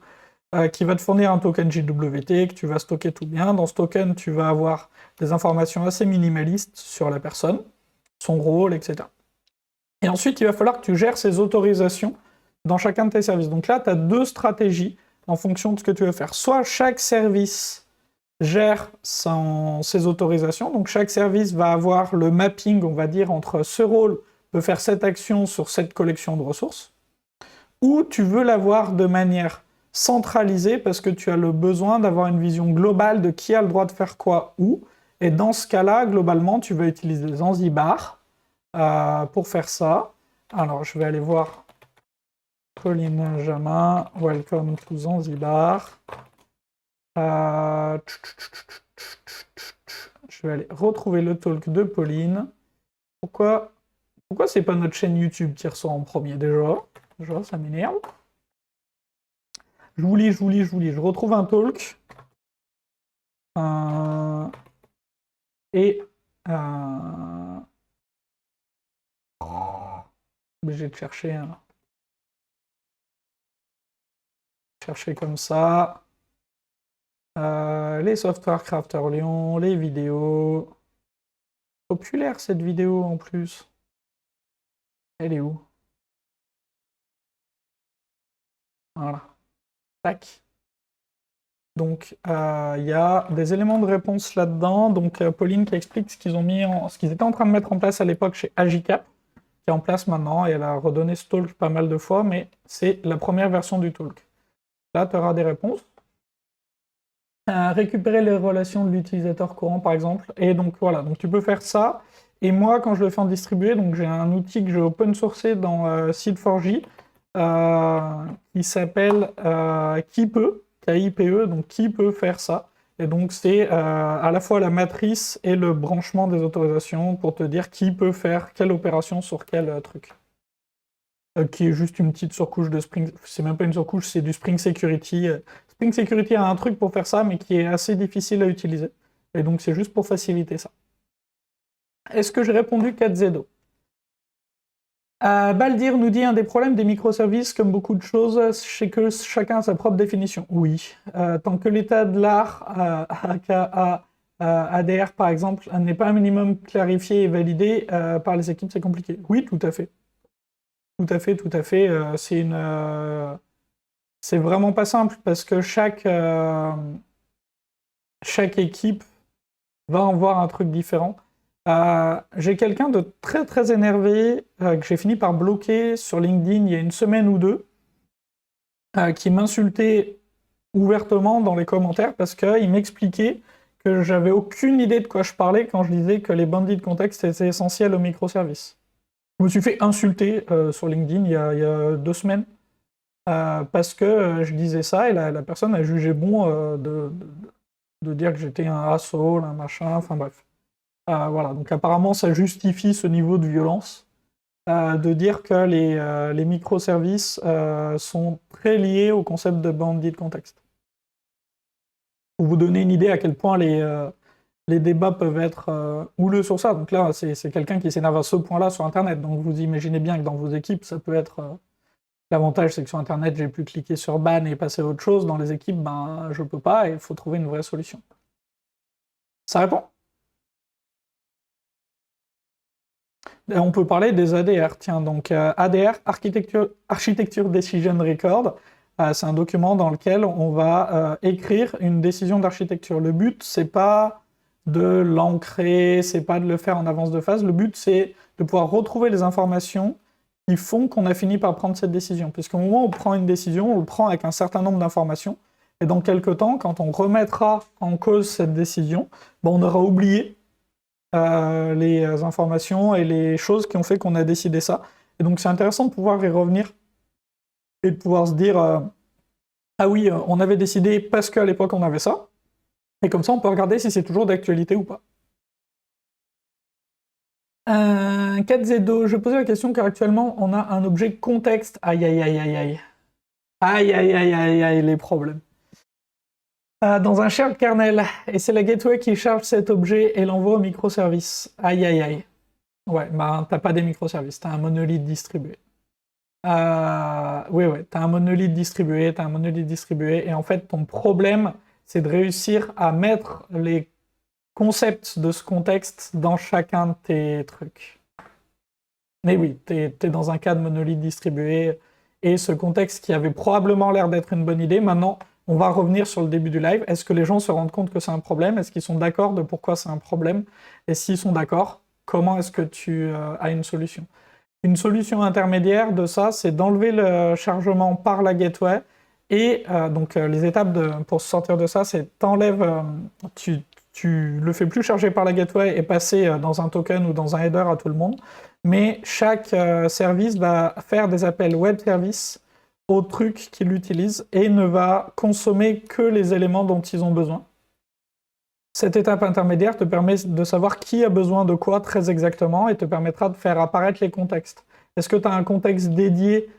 S1: qui va te fournir un token JWT que tu vas stocker tout bien. Dans ce token, tu vas avoir des informations assez minimalistes sur la personne, son rôle, etc. Et ensuite, il va falloir que tu gères ces autorisations dans chacun de tes services. Donc là, tu as deux stratégies en fonction de ce que tu veux faire. Soit chaque service gère ses autorisations, donc chaque service va avoir le mapping, on va dire, entre ce rôle peut faire cette action sur cette collection de ressources, ou tu veux l'avoir de manière centralisée parce que tu as le besoin d'avoir une vision globale de qui a le droit de faire quoi où, et dans ce cas-là, globalement, tu vas utiliser Zanzibar pour faire ça. Alors, je vais aller voir Pauline Jamin, welcome to Zanzibar. Je vais aller retrouver le talk de Pauline. Pourquoi c'est pas notre chaîne YouTube qui ressort en premier déjà? Déjà, ça m'énerve. Je vous lis. Je retrouve un talk. Obligé de chercher chercher comme ça. Les Software Crafter Lyon, les vidéos. Populaire cette vidéo en plus. Elle est où? Voilà. Tac. Donc, il y a des éléments de réponse là-dedans. Donc, Pauline qui explique ce qu'ils étaient en train de mettre en place à l'époque chez Agicap, qui est en place maintenant, et elle a redonné ce talk pas mal de fois, mais c'est la première version du talk. Là, tu auras des réponses. Récupérer les relations de l'utilisateur courant, par exemple. Et donc, voilà, donc tu peux faire ça. Et moi, quand je le fais en distribué, donc j'ai un outil que j'ai open sourcé dans Seed4j, qui s'appelle Kipe, K-I-P-E, donc qui peut faire ça. Et donc c'est à la fois la matrice et le branchement des autorisations pour te dire qui peut faire quelle opération sur quel truc. Qui est juste une petite surcouche de Spring, c'est même pas une surcouche, c'est du Spring Security. Spring Security a un truc pour faire ça, mais qui est assez difficile à utiliser. Et donc c'est juste pour faciliter ça. Est-ce que j'ai répondu 4ZO? Baldir nous dit un des problèmes des microservices, comme beaucoup de choses, c'est que chacun a sa propre définition. Oui. Tant que l'état de l'art, aka ADR par exemple, n'est pas un minimum clarifié et validé par les équipes, c'est compliqué. Oui, tout à fait. Tout à fait, tout à fait. C'est vraiment pas simple parce que chaque équipe va en voir un truc différent. J'ai quelqu'un de très très énervé que j'ai fini par bloquer sur LinkedIn il y a une semaine ou deux, qui m'insultait ouvertement dans les commentaires parce qu'il m'expliquait que j'avais aucune idée de quoi je parlais quand je disais que les bandits de contexte étaient essentiels aux microservices. Je me suis fait insulter sur LinkedIn il y a 2 semaines parce que je disais ça et la personne a jugé bon de dire que j'étais un asshole, un machin, enfin bref. Voilà, donc apparemment ça justifie ce niveau de violence, de dire que les microservices sont très liés au concept de bandit de contexte. Pour vous donner une idée à quel point les débats peuvent être houleux sur ça. Donc là, c'est quelqu'un qui s'énerve à ce point-là sur Internet, donc vous imaginez bien que dans vos équipes, ça peut être... L'avantage, c'est que sur Internet, j'ai pu cliquer sur ban et passer à autre chose. Dans les équipes, ben, je peux pas et il faut trouver une vraie solution. Ça répond? On peut parler des ADR, tiens, donc ADR, Architecture Decision Record, c'est un document dans lequel on va écrire une décision d'architecture. Le but, c'est pas de l'ancrer, c'est pas de le faire en avance de phase, le but, c'est de pouvoir retrouver les informations qui font qu'on a fini par prendre cette décision. Puisqu'au moment où on prend une décision, on le prend avec un certain nombre d'informations, et dans quelques temps, quand on remettra en cause cette décision, ben, on aura oublié les informations et les choses qui ont fait qu'on a décidé ça. Et donc c'est intéressant de pouvoir y revenir et de pouvoir se dire ah oui, on avait décidé parce qu'à l'époque on avait ça, et comme ça on peut regarder si c'est toujours d'actualité ou pas. 4Z2, je posais la question car actuellement on a un objet contexte. Aïe aïe aïe aïe aïe. Aïe aïe aïe aïe aïe, les problèmes. Dans un shared kernel, et c'est la gateway qui charge cet objet et l'envoie au microservice. Aïe aïe aïe. Ouais, bah t'as pas des microservices, t'as un monolithe distribué. Oui, t'as un monolithe distribué, et en fait ton problème, c'est de réussir à mettre les concepts de ce contexte dans chacun de tes trucs. Mais oui, t'es dans un cas de monolithe distribué, et ce contexte qui avait probablement l'air d'être une bonne idée, maintenant, on va revenir sur le début du live. Est-ce que les gens se rendent compte que c'est un problème? Est-ce qu'ils sont d'accord de pourquoi c'est un problème? Et s'ils sont d'accord, comment est-ce que tu as une solution? Une solution intermédiaire de ça, c'est d'enlever le chargement par la gateway. Et donc les étapes pour sortir de ça, c'est t'enlèves, tu le fais plus charger par la gateway et passer dans un token ou dans un header à tout le monde. Mais chaque service va faire des appels web service au truc qu'il utilise et ne va consommer que les éléments dont ils ont besoin. Cette étape intermédiaire te permet de savoir qui a besoin de quoi très exactement et te permettra de faire apparaître les contextes. Est-ce que tu as un contexte dédié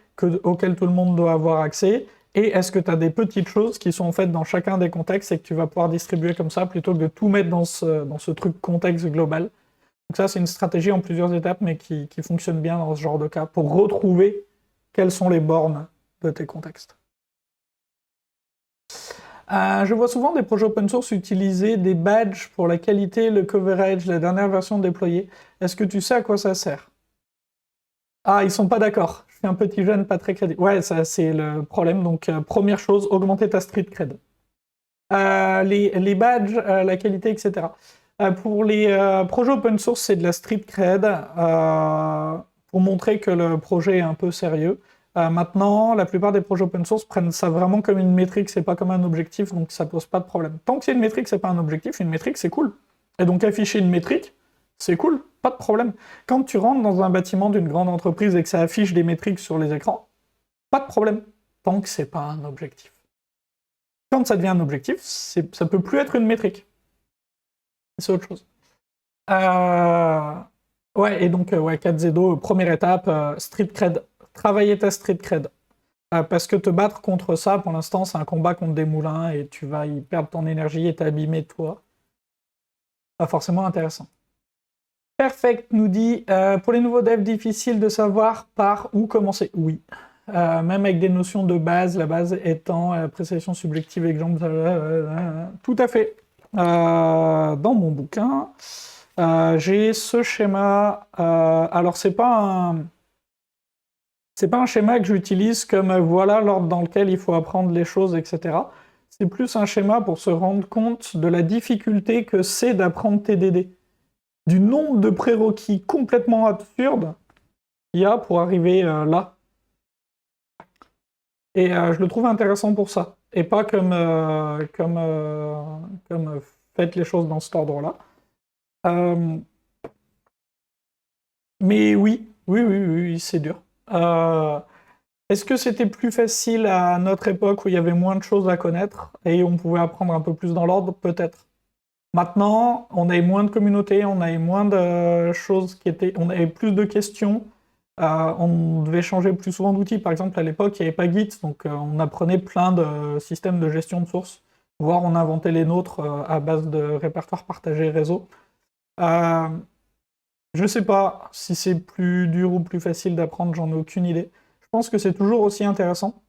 S1: auquel tout le monde doit avoir accès? Et est-ce que tu as des petites choses qui sont faites dans chacun des contextes et que tu vas pouvoir distribuer comme ça plutôt que de tout mettre dans ce truc contexte global? Donc ça, c'est une stratégie en plusieurs étapes mais qui fonctionne bien dans ce genre de cas pour retrouver quelles sont les bornes de tes contextes. Je vois souvent des projets open source utiliser des badges pour la qualité, le coverage, la dernière version déployée. Est-ce que tu sais à quoi ça sert? Ah, ils sont pas d'accord. Je suis un petit jeune pas très crédible. Ouais, ça c'est le problème. Donc, première chose, augmenter ta street cred. Les badges, la qualité, etc. Pour les projets open source, c'est de la street cred pour montrer que le projet est un peu sérieux. Maintenant, la plupart des projets open source prennent ça vraiment comme une métrique, c'est pas comme un objectif, donc ça pose pas de problème. Tant que c'est une métrique, c'est pas un objectif, une métrique, c'est cool. Et donc afficher une métrique, c'est cool, pas de problème. Quand tu rentres dans un bâtiment d'une grande entreprise et que ça affiche des métriques sur les écrans, pas de problème, tant que c'est pas un objectif. Quand ça devient un objectif, ça peut plus être une métrique. C'est autre chose. Ouais, et donc, ouais, 4Z2, première étape, street cred. Travailler ta street cred. Parce que te battre contre ça, pour l'instant, c'est un combat contre des moulins et tu vas y perdre ton énergie et t'abîmer toi. Pas forcément intéressant. Perfect nous dit, pour les nouveaux devs, difficile de savoir par où commencer. Oui. Même avec des notions de base, la base étant appréciation subjective, exemple, tout à fait. Dans mon bouquin, j'ai ce schéma. Alors, c'est pas un schéma que j'utilise comme voilà l'ordre dans lequel il faut apprendre les choses, etc. C'est plus un schéma pour se rendre compte de la difficulté que c'est d'apprendre TDD. Du nombre de prérequis complètement absurdes qu'il y a pour arriver là. Et je le trouve intéressant pour ça. Et pas comme faites les choses dans cet ordre-là. Mais oui, c'est dur. Est-ce que c'était plus facile à notre époque où il y avait moins de choses à connaître et on pouvait apprendre un peu plus dans l'ordre? Peut-être. Maintenant, on avait moins de communautés, on avait moins de choses on avait plus de questions, on devait changer plus souvent d'outils. Par exemple, à l'époque, il n'y avait pas Git, donc on apprenait plein de systèmes de gestion de sources, voire on inventait les nôtres à base de répertoires partagés réseau. Je sais pas si c'est plus dur ou plus facile d'apprendre, j'en ai aucune idée. Je pense que c'est toujours aussi intéressant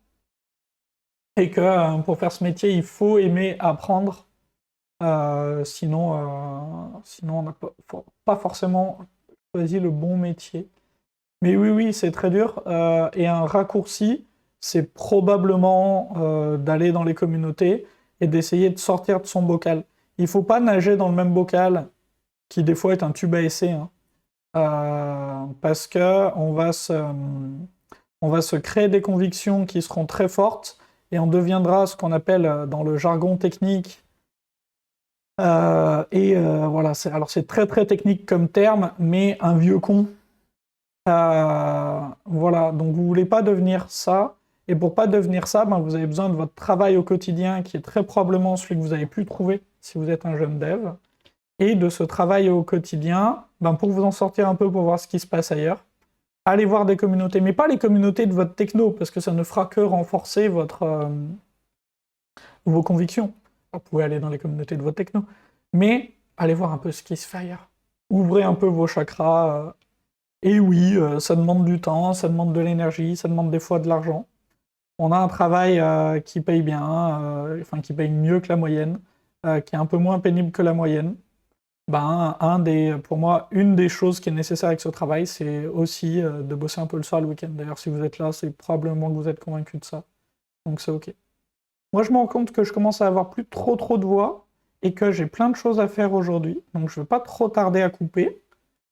S1: et que pour faire ce métier, il faut aimer apprendre. Sinon, on n'a pas forcément choisi le bon métier. Mais oui, c'est très dur. Et un raccourci, c'est probablement d'aller dans les communautés et d'essayer de sortir de son bocal. Il ne faut pas nager dans le même bocal, qui des fois est un tube à essai, hein. Parce que on va se créer des convictions qui seront très fortes et on deviendra ce qu'on appelle dans le jargon technique. Voilà, c'est très très technique comme terme, mais un vieux con. Voilà, donc vous voulez pas devenir ça, et pour pas devenir ça, ben, vous avez besoin de votre travail au quotidien, qui est très probablement celui que vous avez pu trouver si vous êtes un jeune dev, et de ce travail au quotidien, ben, pour vous en sortir un peu pour voir ce qui se passe ailleurs, allez voir des communautés, mais pas les communautés de votre techno, parce que ça ne fera que renforcer vos convictions. Vous pouvez aller dans les communautés de votre techno, mais allez voir un peu ce qui se fait ailleurs. Ouvrez un peu vos chakras. Et oui, ça demande du temps, ça demande de l'énergie, ça demande des fois de l'argent. On a un travail qui paye bien, enfin qui paye mieux que la moyenne, qui est un peu moins pénible que la moyenne. Ben, pour moi, une des choses qui est nécessaire avec ce travail, c'est aussi de bosser un peu le soir, le week-end. D'ailleurs, si vous êtes là, c'est probablement que vous êtes convaincu de ça. Donc c'est ok. Moi, je me rends compte que je commence à avoir plus trop de voix et que j'ai plein de choses à faire aujourd'hui. Donc je ne vais pas trop tarder à couper.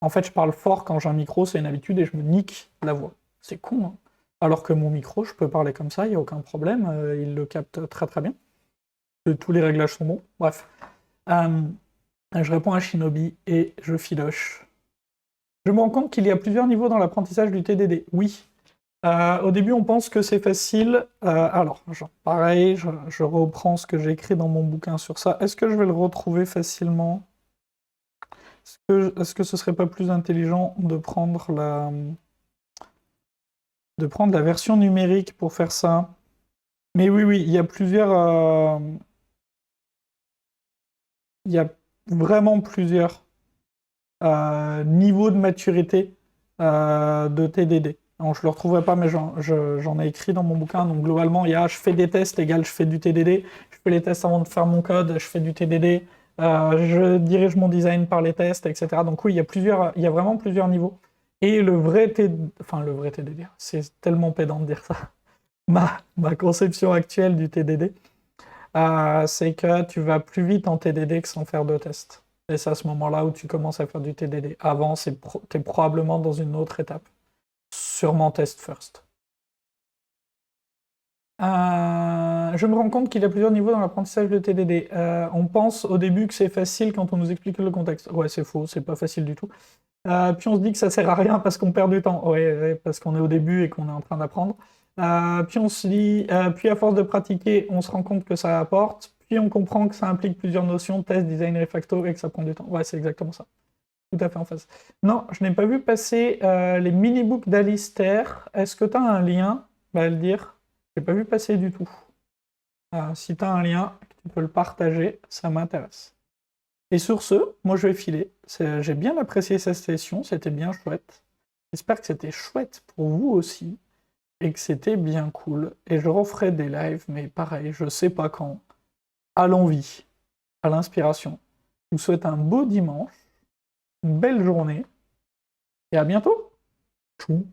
S1: En fait, je parle fort quand j'ai un micro, c'est une habitude et je me nique la voix. C'est con, hein. Alors que mon micro, je peux parler comme ça, il n'y a aucun problème, il le capte très très bien. Tous les réglages sont bons. Bref. Je réponds à Shinobi et je filoche. Je me rends compte qu'il y a plusieurs niveaux dans l'apprentissage du TDD. Oui. Au début, on pense que c'est facile. Alors, pareil, je reprends ce que j'ai écrit dans mon bouquin sur ça. Est-ce que je vais le retrouver facilement ? Est-ce que ce serait pas plus intelligent de prendre la version numérique pour faire ça? Mais oui, il y a plusieurs... il y a vraiment plusieurs niveaux de maturité de TDD. Non, je le retrouverai pas, mais j'en ai écrit dans mon bouquin. Donc globalement, il y a je fais des tests égale je fais du TDD. Je fais les tests avant de faire mon code, je fais du TDD. Je dirige mon design par les tests, etc. Donc oui, il y a vraiment plusieurs niveaux. Et le vrai TDD, c'est tellement pédant de dire ça. Ma conception actuelle du TDD, c'est que tu vas plus vite en TDD que sans faire de tests. Et c'est à ce moment-là où tu commences à faire du TDD. Avant, t'es probablement dans une autre étape. Sûrement test first. Je me rends compte qu'il y a plusieurs niveaux dans l'apprentissage de TDD. On pense au début que c'est facile quand on nous explique le contexte. Ouais, c'est faux, c'est pas facile du tout. Puis on se dit que ça sert à rien parce qu'on perd du temps. Ouais, parce qu'on est au début et qu'on est en train d'apprendre. Puis on se dit, puis à force de pratiquer, on se rend compte que ça apporte. Puis on comprend que ça implique plusieurs notions, test, design, refacto, et que ça prend du temps. Ouais, c'est exactement ça. Tout à fait en face. Non, je n'ai pas vu passer les mini-books d'Alistair. Est-ce que tu as un lien? Va le dire. Je n'ai pas vu passer du tout. Si tu as un lien, tu peux le partager, ça m'intéresse. Et sur ce, moi je vais filer. J'ai bien apprécié cette session, c'était bien chouette. J'espère que c'était chouette pour vous aussi, et que c'était bien cool. Et je referai des lives, mais pareil, je sais pas quand. À l'envie, à l'inspiration. Je vous souhaite un beau dimanche, une belle journée, et à bientôt. Tchou.